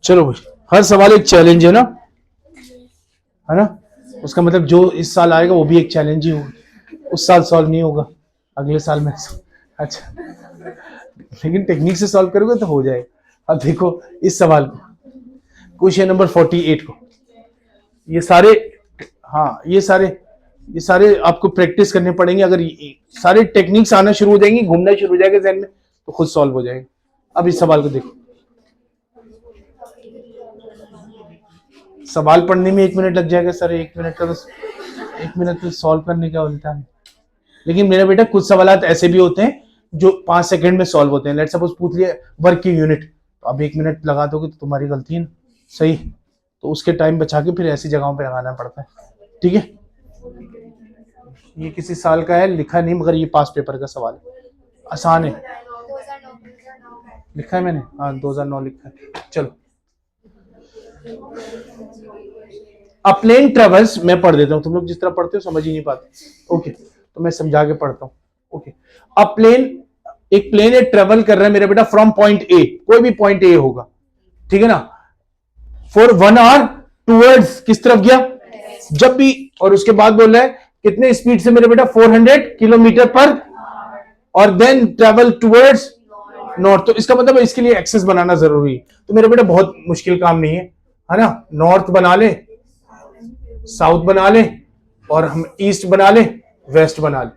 चलो भाई, हर सवाल एक चैलेंज है ना, उसका मतलब जो इस साल आएगा वो भी एक चैलेंज ही होगा, उस साल सॉल्व नहीं होगा, अगले साल में। अच्छा लेकिन टेक्निक से सॉल्व करोगे तो हो जाएगा। अब देखो इस सवाल को, क्वेश्चन नंबर 48 को, ये सारे, हाँ ये सारे आपको प्रैक्टिस करने पड़ेंगे। अगर सारे टेक्निक्स आना शुरू हो जाएंगी, घूमना शुरू हो जाएगा जहन में, तो खुद सॉल्व हो जाएगा। अब इस सवाल को देखो, सवाल पढ़ने में 1 मिनट लग जाएगा सर, 1 मिनट का, बस 1 मिनट तो सॉल्व करने का होता है। लेकिन मेरा बेटा कुछ सवाल ऐसे भी होते हैं जो 5 सेकंड में सॉल्व होते हैं। लेट्स सपोज पूछ लिया वर्क की यूनिट, तो अब 1 मिनट लगा दोगे तो तुम्हारी गलती है ना, सही। तो उसके टाइम बचा के फिर ऐसी जगहों पे लगाना पड़ता है, ठीक है। ये किसी साल का है, लिखा नहीं, मगर ये पास पेपर का सवाल है, आसान है, लिखा है मैंने, हाँ 2009 लिखा है। चलो अ प्लेन ट्रेवल्स, मैं पढ़ देता हूँ, तुम लोग जिस तरह पढ़ते हो समझ ही नहीं पाते, ओके तो मैं समझा के पढ़ता हूँ। ओके अ प्लेन, एक प्लेन है, ट्रेवल कर रहा है मेरा बेटा फ्रॉम पॉइंट ए, कोई भी पॉइंट ए होगा, ठीक है ना, फॉर 1 आवर टूवर्ड्स, किस तरफ गया, जब भी, और उसके बाद बोल रहा है कितने स्पीड से मेरे बेटा 400 किलोमीटर पर, और देन ट्रेवल टूवर्ड्स नॉर्थ। तो इसका मतलब इसके लिए एक्सेस बनाना जरूरी है। तो मेरे बेटा बहुत मुश्किल काम नहीं है ना, नॉर्थ बना ले, साउथ बना ले, और हम ईस्ट बना ले, वेस्ट बना ले,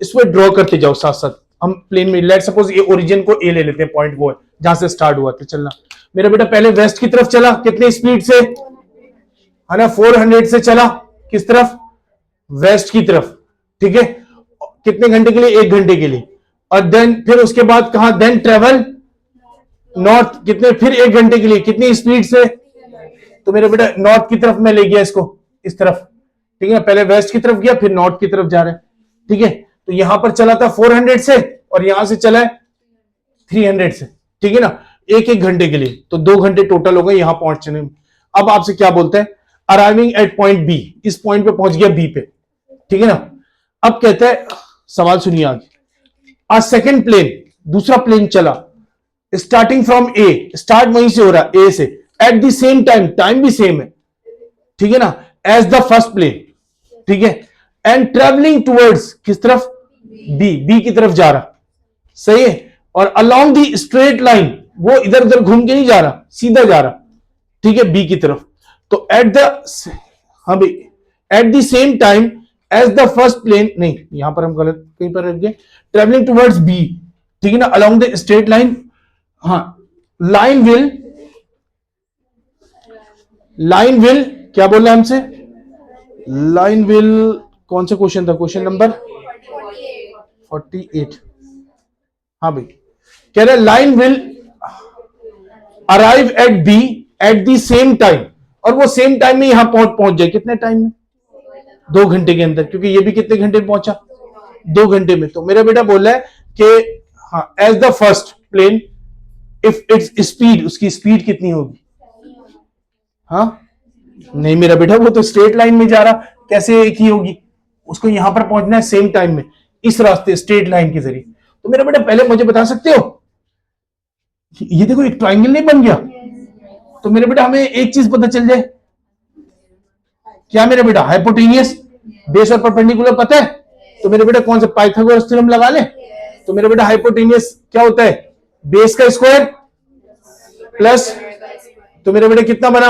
इसमें ड्रॉ करते जाओ साथ साथ। हम प्लेन में, लेट सपोज ये ओरिजिन को ए ले लेते हैं, पॉइंट वो है जहां से स्टार्ट हुआ था चलना। मेरा बेटा पहले वेस्ट की तरफ चला, कितनी स्पीड से, है ना, 400 से चला, किस तरफ, वेस्ट की तरफ, ठीक है, कितने घंटे के लिए, 1 घंटे के लिए, और देन फिर उसके बाद कहा, देन ट्रेवल नॉर्थ, कितने, फिर 1 घंटे के लिए, कितनी स्पीड से। तो मेरे बेटा नॉर्थ की तरफ मैं ले गया इसको, इस तरफ, ठीक है, पहले वेस्ट की तरफ गया, फिर नॉर्थ की तरफ जा रहे हैं, ठीक है। तो यहां पर चला था 400 से, और यहां से चला है 300 से, ठीक है ना, 1-1 घंटे के लिए, तो 2 घंटे टोटल हो गए यहां पहुंचने में। अब आपसे क्या बोलते हैं, अराइविंग एट पॉइंट बी, इस पॉइंट पे पहुंच गया बी पे, ठीक है ना। अब कहता है, सवाल सुनिए आगे, अ सेकंड प्लेन, दूसरा प्लेन चला, स्टार्टिंग फ्रॉम ए, स्टार्ट वहीं से हो रहा है, ए से, eight the same time, time भी सेम है, ठीक है ना, एज द फर्स्ट प्लेन, ठीक है, एंड ट्रेवलिंग टूवर्ड्स, किस तरफ, बी की तरफ जा रहा, सही है, और अलोंग द स्ट्रेट लाइन, वो इधर उधर घूम के नहीं जा रहा, सीधा जा रहा, ठीक है, बी की तरफ। तो एट द, हाँ भाई, at the same time as the first plane, नहीं यहां पर हम गलत कहीं पर रख गए, ट्रेवलिंग टुवर्ड्स बी, ठीक है ना, अलोंग द स्ट्रेट लाइन, हाँ, लाइन विल क्या बोल रहा है हमसे, लाइन विल, कौन सा क्वेश्चन था, क्वेश्चन नंबर 48, हाँ भाई, कह रहा है line will arrive at B at the same time, और वो सेम टाइम में यहां पहुंच जाए, कितने टाइम में, 2 घंटे के अंदर, क्योंकि ये भी कितने घंटे में पहुंचा, 2 घंटे में। तो मेरा बेटा बोल रहा है कि हाँ, as the first plane if its speed, उसकी स्पीड कितनी होगी, हाँ, नहीं मेरा बेटा वो तो स्ट्रेट लाइन में जा रहा, कैसे एक ही होगी, उसको यहां पर पहुंचना है सेम टाइम में, इस रास्ते स्ट्रेट लाइन के जरिए। तो मेरा बेटा पहले मुझे बता सकते हो, ये देखो एक ट्राइंगल नहीं बन गया, तो मेरे बेटा हमें एक चीज पता चल जाए, क्या मेरे बेटा, हाइपोटेनियस, बेस और परपेंडिकुलर पता है, तो मेरे बेटा कौन सा पाइथागोरस थ्योरम लगा ले, तो मेरे बेटा हाइपोटेनियस क्या होता है, बेस का स्क्वायर प्लस, तो मेरे बेटा कितना बना,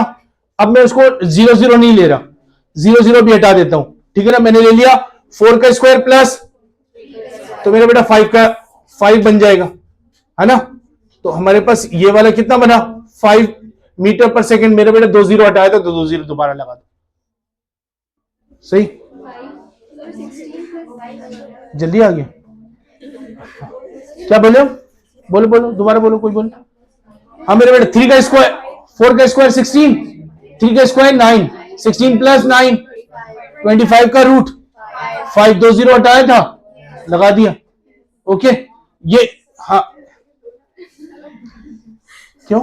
अब मैं उसको 0 0 नहीं ले रहा, 0 0 भी हटा देता हूं, ठीक है ना, मैंने ले लिया 4 का स्क्वायर प्लस, तो मेरे बेटा 5 बन जाएगा, है ना, तो हमारे पास ये वाला कितना बना, 5 मीटर पर सेकेंड, मेरे बेटा 2 0 हटाया था, तो 2 0 दोबारा लगा दो, सही, जल्दी आ गया, क्या बोले, बोलो बोलो दोबारा बोलो, कोई बोलो, हाँ मेरे बेटा 3 का स्क्वायर, 4 का स्क्वायर 16, 3 का स्क्वायर 9, 16 प्लस 9 25 का रूट 5, 2 0 हटाया था, लगा दिया, ओके, ये हाँ, क्यों,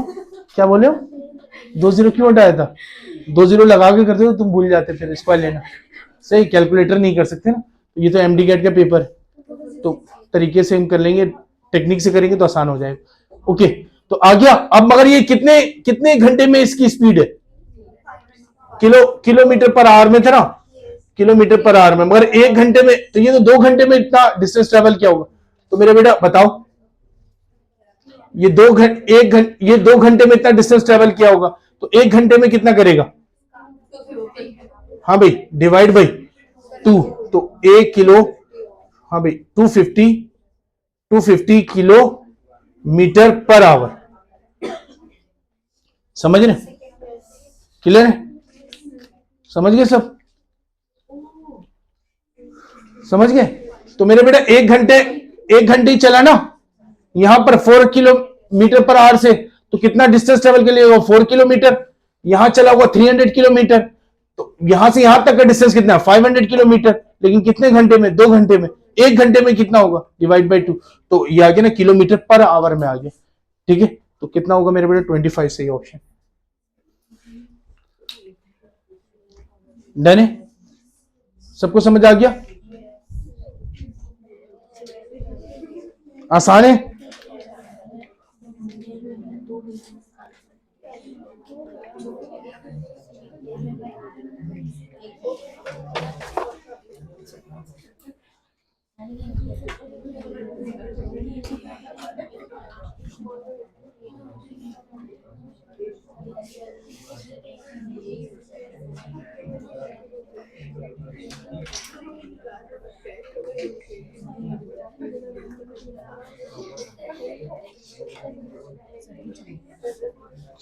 क्या बोले हो, 2 0 क्यों हटाया था, 2 0 लगा के करते हो तुम भूल जाते, फिर स्क्वायर लेना, सही, कैलकुलेटर नहीं कर सकते ना, ये तो एमडी कैट का पेपर है, तो तरीके से हम कर लेंगे, टेक्निक से करेंगे तो आसान हो जाएगा, ओके, तो आ गया। अब मगर ये कितने कितने घंटे में इसकी स्पीड है, किलोमीटर पर आवर में था ना, किलोमीटर पर आवर में, मगर 1 घंटे में, तो ये तो 2 घंटे में इतना डिस्टेंस ट्रेवल किया होगा, तो मेरे बेटा बताओ, ये 2 घंटे में इतना डिस्टेंस ट्रेवल किया होगा, तो 1 घंटे में कितना करेगा, हाँ भाई डिवाइड बाई 2, तो 1 किलो, हाँ भाई 250 किलोमीटर पर आवर, समझ रहे, क्लियर है, समझ गए सब, समझ गए, तो मेरे बेटा 1 घंटे ही चला ना, यहां पर 4 किलोमीटर पर आवर से, तो कितना डिस्टेंस ट्रेवल के लिए होगा, 4 किलोमीटर, यहां चला हुआ 300 किलोमीटर, तो यहां से यहां तक का डिस्टेंस कितना है, 500 किलोमीटर, लेकिन कितने घंटे में, 2 घंटे में, 1 घंटे में कितना होगा, डिवाइड बाई 2, तो ये आ गया ना किलोमीटर पर आवर में आ गया, ठीक है, तो कितना होगा मेरे बेटे 25, सही ऑप्शन, डन है, सबको समझ आ गया, आसान है,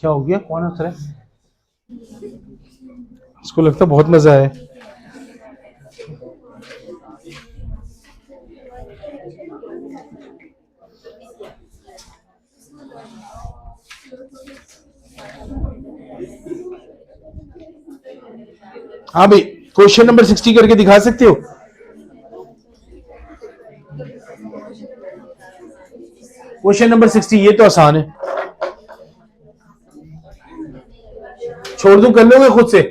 क्या हो गया, कौन हंस रहा है, इसको लगता है बहुत मजा आया, हाँ भाई क्वेश्चन नंबर 60 करके दिखा सकते हो, क्वेश्चन नंबर 60, ये तो आसान है, छोड़ दूं, कर लोगे खुद से,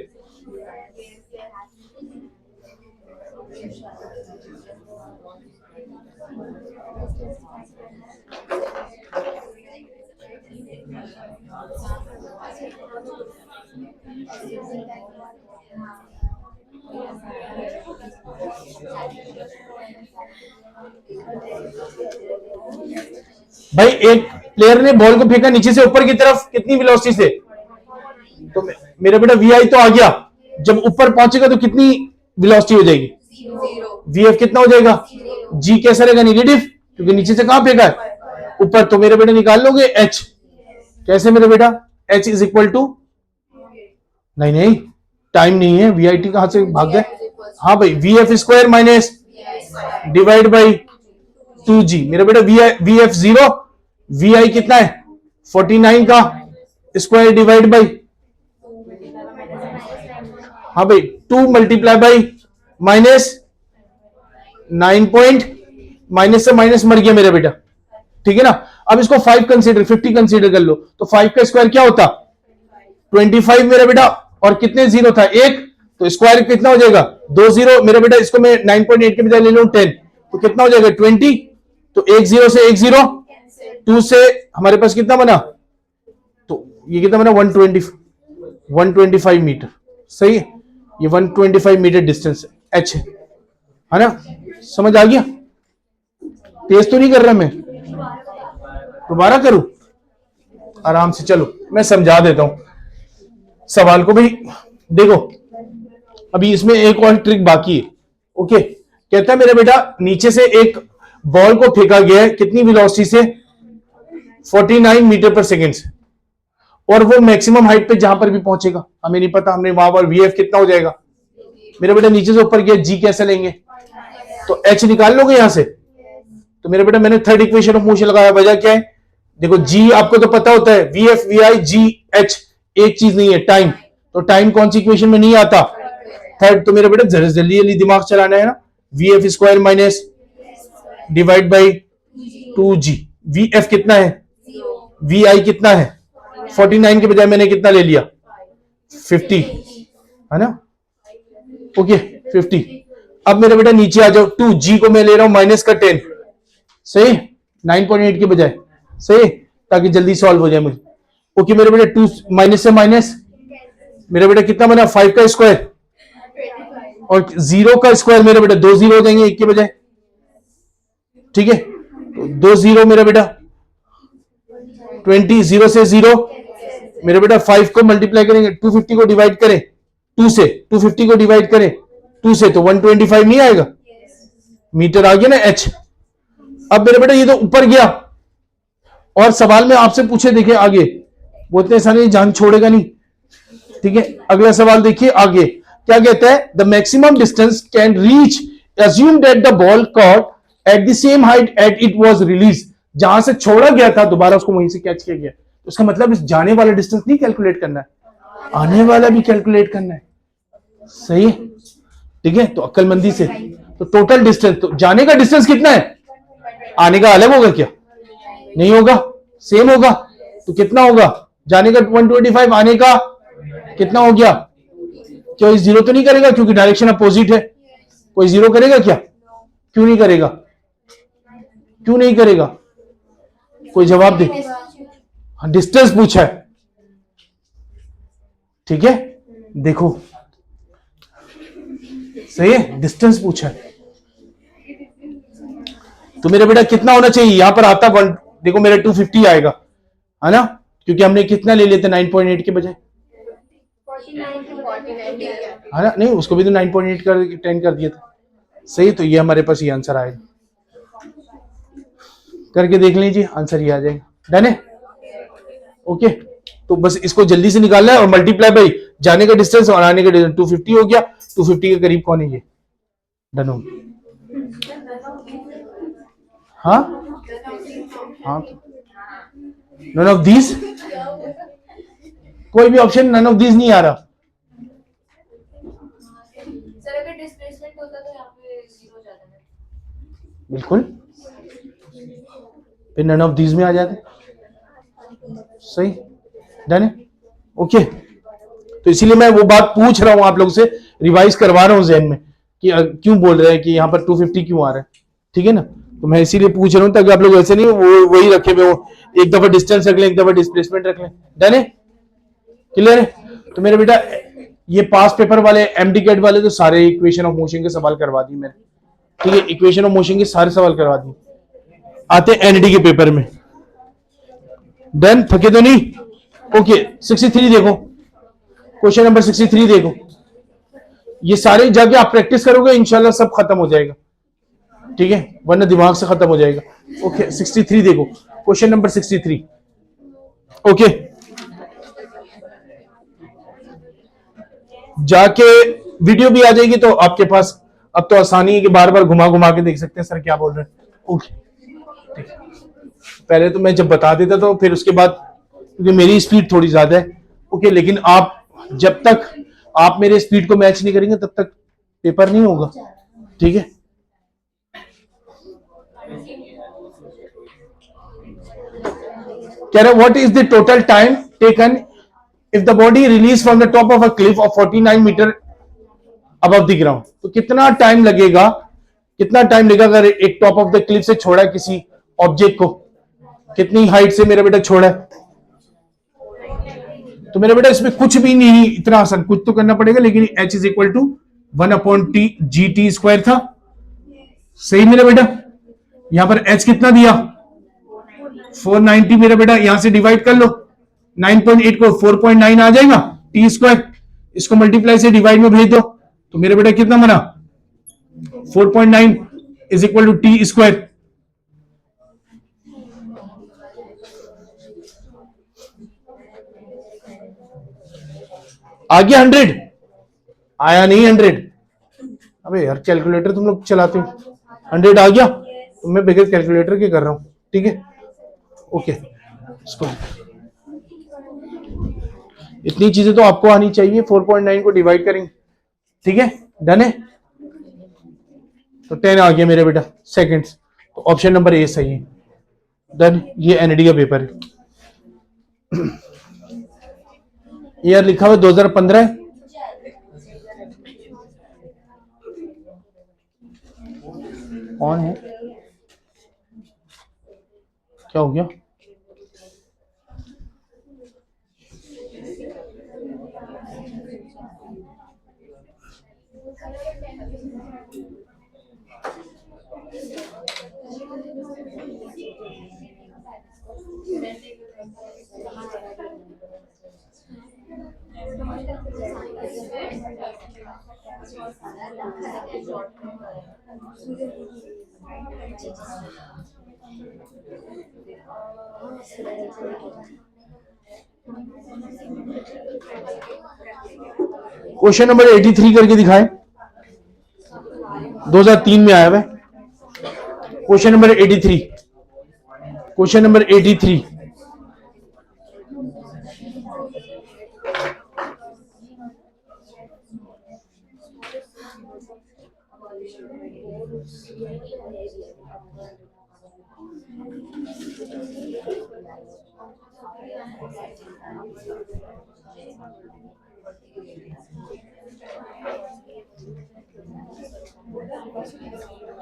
भाई एक प्लेयर ने बॉल को फेंका नीचे से ऊपर की तरफ, कितनी वेलोसिटी से, तो मेरा बेटा वी आई तो आ गया, जब ऊपर पहुंचेगा तो कितनी वेलोसिटी हो जाएगी? वीएफ कितना हो जाएगा? जी कैसा रहेगा? नेगेटिव, क्योंकि नीचे से कहां फेंका है? ऊपर। तो मेरे बेटा निकाल लोगे एच। कैसे मेरे बेटा? एच इज इक्वल टू, नहीं नहीं टाइम नहीं है, वीआईटी कहां से भाग गए? हाँ भाई, VF square minus divide by 2g। मेरा बेटा वीएफ 0, वीआई कितना है? 49 का स्क्वायर डिवाइड बाई, हाँ भाई 2 multiply by minus 9 point, minus से माइनस मर गया मेरा बेटा, ठीक है ना। अब इसको 5 कंसीडर, 50 कंसीडर कर लो, तो 5 का स्क्वायर क्या होता? 25 मेरा बेटा, और कितने जीरो था? 1, तो स्क्वायर कितना हो जाएगा? 2 जीरो मेरा बेटा। इसको मैं 9.8 के बजाय ले लूं 10, तो कितना हो जाएगा? 20। तो 1 जीरो से 1 जीरो, 2 से हमारे पास कितना बना? तो ये कितना बना? 125 मीटर, सही है। ये 125 मीटर डिस्टेंस एच है ना। समझ आ गया? तेज तो नहीं कर रहा मैं, दोबारा करूं? आराम से चलो मैं समझा देता हूं सवाल को भाई। देखो अभी इसमें एक और ट्रिक बाकी है। ओके, कहता है मेरा बेटा नीचे से एक बॉल को फेंका गया है, कितनी वेलोसिटी से? 49 मीटर पर सेकेंड से, और वो मैक्सिमम हाइट पे जहां पर भी पहुंचेगा हमें नहीं पता, हमने वहां पर वीएफ कितना हो जाएगा? मेरा बेटा नीचे से ऊपर गया, जी कैसे लेंगे? तो एच निकाल लोगे यहां से। तो मेरा बेटा मैंने थर्ड इक्वेशन ऑफ मोशन लगाया, वजह क्या है? देखो जी आपको तो पता होता है, वीएफ वीआई जी एच, एक चीज नहीं है टाइम। तो टाइम कौन सी इक्वेशन में नहीं आता? थर्ड। तो मेरा बेटा जल्दी जल्दी दिमाग चलाना है ना। VF square minus divide by 2g। VF कितना है? वीआई कितना है? 49 के बजाय मैंने कितना ले लिया? 50, है ना। ओके 50। अब मेरा बेटा नीचे आ जाओ, 2g को मैं ले रहा हूं माइनस का 10, सही, 9.8 के बजाय, सही, ताकि जल्दी सॉल्व हो जाए मुझे। ओके मेरे बेटा 2 माइनस से माइनस, मेरा बेटा कितना बना? 5 का स्क्वायर, और 0 का स्क्वायर मेरे बेटा 2 जीरो हो जाएंगे 1 के बजाय, ठीक है। तो 2 जीरो मेरा बेटा 20, 0 से 0 मेरे बेटा 5 को मल्टीप्लाई करेंगे, 250 को डिवाइड करें 2 से, 250 को डिवाइड करें 2 से, तो 125 नहीं आएगा? मीटर आ गया ना एच। अब मेरे बेटा ये तो ऊपर गया, और सवाल में आपसे पूछे देखिए आगे, वो इतने सारे जान छोड़ेगा नहीं, ठीक है। अगला सवाल देखिए आगे क्या कहता है? The maximum distance can reach, assume that the ball caught at the same height at it was released। जहां से छोड़ा गया था दोबारा उसको वहीं से कैच किया गया। उसका मतलब इस जाने वाला डिस्टेंस नहीं कैलकुलेट करना है, आने वाला भी कैलकुलेट करना है, सही है, ठीक है। तो अक्लमंदी से, तो टोटल डिस्टेंस, तो जाने का डिस्टेंस कितना है? आने का अलग होगा क्या? नहीं होगा, सेम होगा। तो कितना होगा? जाने का 125, आने का कितना हो गया? क्या इस जीरो तो नहीं करेगा क्योंकि डायरेक्शन अपोजिट है? कोई जीरो करेगा क्या? क्यों नहीं करेगा? क्यों नहीं करेगा? कोई जवाब दे। डिस्टेंस पूछा है, ठीक है, देखो सही है, डिस्टेंस पूछा है। तो मेरा बेटा कितना होना चाहिए? यहां पर आता 1, देखो मेरा 250 आएगा, है ना, क्योंकि हमने कितना ले लेते 9.8 के बजाय, है ना। नहीं उसको भी तो 9.8 कर 10 कर दिया था, सही। तो ये हमारे पास ये आंसर आएगा, करके देख लीजिए, आंसर ये आ जाएगा। डन है? ओके, तो बस इसको जल्दी से निकालना है, और मल्टीप्लाई बाई जाने का डिस्टेंस और आने का डिस्टेंस, 250 हो गया। 250 के करीब कौन है ये? डन हो? हाँ हाँ, नन ऑफ दीज, कोई भी ऑप्शन नन ऑफ दीज नहीं आ रहा। सर अगर डिस्प्लेसमेंट होता तो यहाँ पे 0 जाता है। बिल्कुल, फिर नन ऑफ दीज में आ जाते, सही। डन है? ओके, तो इसीलिए मैं वो बात पूछ रहा हूं आप लोग से, रिवाइज करवा रहा हूं जहन में कि क्यों बोल रहे हैं कि यहाँ पर 250 क्यों आ रहा है, ठीक है ना। तो मैं इसीलिए पूछ रहा हूं ताकि आप लोग ऐसे नहीं वो वही रखे हुए हो, एक दफा डिस्टेंस रख लें, एक दफा डिस्प्लेसमेंट रख लें। डन है? क्लियर है? तो मेरे बेटा ये पास पेपर वाले, एमडी कैट वाले तो सारे इक्वेशन ऑफ मोशन के सवाल करवा दिए मैंने, ठीक है। इक्वेशन ऑफ मोशन के सारे सवाल करवा दिए, आते एनडी के पेपर में। डन? थके तो नहीं? ओके 63 देखो, क्वेश्चन नंबर 63 देखो। ये सारे जाके आप प्रैक्टिस करोगे, इंशाल्लाह सब खत्म हो जाएगा, ठीक है, वरना दिमाग से खत्म हो जाएगा। ओके 63 देखो, क्वेश्चन नंबर 63। ओके जाके वीडियो भी आ जाएगी तो आपके पास अब तो आसानी है कि बार बार घुमा घुमा के देख सकते हैं सर क्या बोल रहे हैं। ओके ठीक। पहले तो मैं जब बता देता तो फिर उसके बाद, क्योंकि मेरी स्पीड थोड़ी ज्यादा है, ओके, लेकिन आप जब तक आप मेरे स्पीड को मैच नहीं करेंगे तब तक पेपर नहीं होगा, ठीक है। कह रहे what is the total time taken if the body release from the top of a cliff of 49 metre above the ground. तो कितना टाइम लगेगा अगर एक टॉप ऑफ द क्लिफ से छोड़ा है किसी ऑब्जेक्ट को, कितनी हाइट से मेरा बेटा छोड़ा है। तो मेरा बेटा इसमें कुछ भी नहीं, इतना आसान, कुछ तो करना पड़ेगा, लेकिन h is equal to 1/t square था, सही मेरा बेटा। यहां पर h कितना दिया 490 मेरा बेटा, यहां से डिवाइड कर लो, 9.8 को 4.9 आ जाएगा टी स्क्वायर, इसको मल्टीप्लाई से डिवाइड में भेज दो तो मेरा बेटा कितना बना 4.9 is equal to T square. आ गया 100, आया नहीं 100, अबे यार कैलकुलेटर तुम लोग चलाते हो, 100 आ गया तो मैं बगैर कैलकुलेटर के कर रहा हूं, ठीक है। ओके इसको इतनी चीजें तो आपको आनी चाहिए, 4.9 को डिवाइड करेंगे, ठीक है, डन है। तो 10 आ गया मेरे बेटा सेकंड्स, तो ऑप्शन नंबर ए सही है, डन। ये एनडी का पेपर है, ईयर लिखा हुआ 2015 है, ऑन है, क्या हो गया। क्वेश्चन नंबर 83 करके दिखाएं, 2003 में आया हुआ है क्वेश्चन नंबर 83, क्वेश्चन नंबर 83।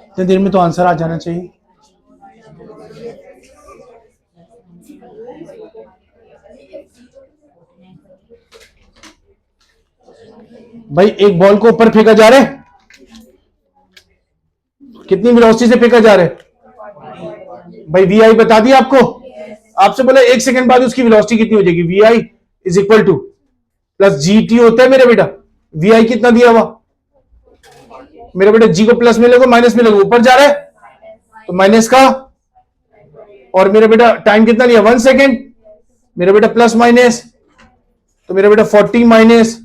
इतने देर में तो आंसर आ जाना चाहिए। भाई एक बॉल को ऊपर फेंका जा रहा है, कितनी वेलोसिटी से फेंका जा रहा है भाई, वी आई बता दिया आपको, आपसे बोला 1 सेकंड बाद उसकी वेलोसिटी कितनी हो जाएगी, v i is equal to plus g t होता है मेरा बेटा। वी आई कितना दिया हुआ मेरा बेटा, जी को प्लस में लगो माइनस में लगो, ऊपर जा रहा है तो माइनस का, और मेरा बेटा टाइम कितना लिया 1 सेकेंड, मेरा बेटा प्लस माइनस, तो मेरा बेटा 40 माइनस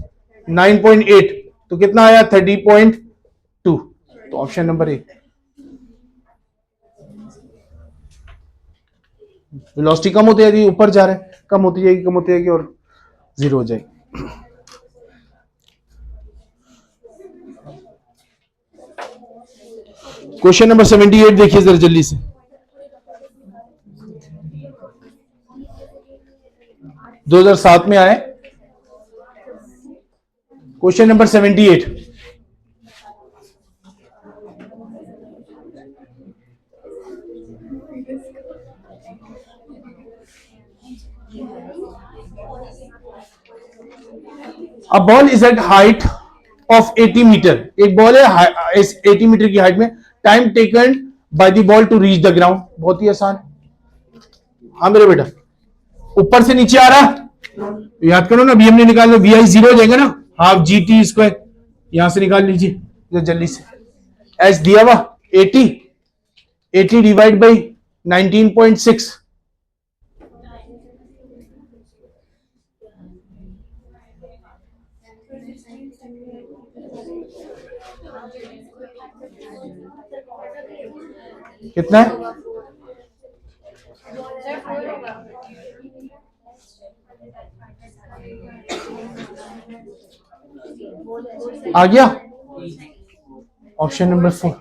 9.8 तो कितना आया 30.2, तो ऑप्शन नंबर ए। वेलोसिटी कम होती जाएगी, ऊपर जा रहा है, कम होती जाएगी और 0 हो जाएगी। क्वेश्चन नंबर 78 देखिए जरा जल्दी से, दो 2007 में आए, question number 78। A ball is at height of 80 metre, एक बॉल है 80 मीटर की हाइट में, time taken by the ball to reach the ground, बहुत ही आसान। हाँ मेरे बेटा ऊपर से नीचे आ रहा, याद करो ना, अभी हमने निकाला वी आई 0 हो जाएगा ना, हाफ जी टी स्क्वायर, यहां से निकाल लीजिए जल्दी से। एच दिया हुआ 80, 80 डिवाइड बाई 19.6, कितना है? आ गया ऑप्शन नंबर 4।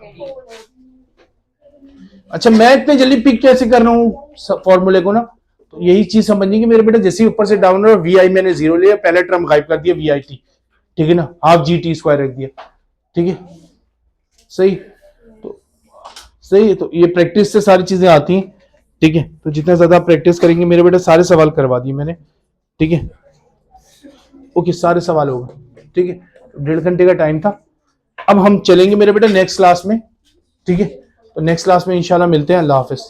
अच्छा मैं इतने जल्दी पिक कैसे कर रहा हूं फॉर्मूले को ना, तो यही चीज समझनी कि मेरे बेटा जैसे ही ऊपर से डाउन हो, वी आई मैंने 0 लिया, पहले टर्म गायब कर दिया वी आई टी, ठीक है ना, हाफ जी टी स्क्वायर रख दिया, ठीक है सही। तो सही है, तो ये प्रैक्टिस से सारी चीजें आती हैं, ठीक है। तो जितना ज्यादा आप प्रैक्टिस करेंगे, मेरे बेटा सारे सवाल करवा दिए मैंने, ठीक है। ओके सारे सवाल हो गए, ठीक है। 1.5 घंटे का टाइम था। अब हम चलेंगे मेरे बेटा नेक्स्ट क्लास में, ठीक है। तो नेक्स्ट क्लास में इंशाल्लाह मिलते हैं। अल्लाह हाफिज।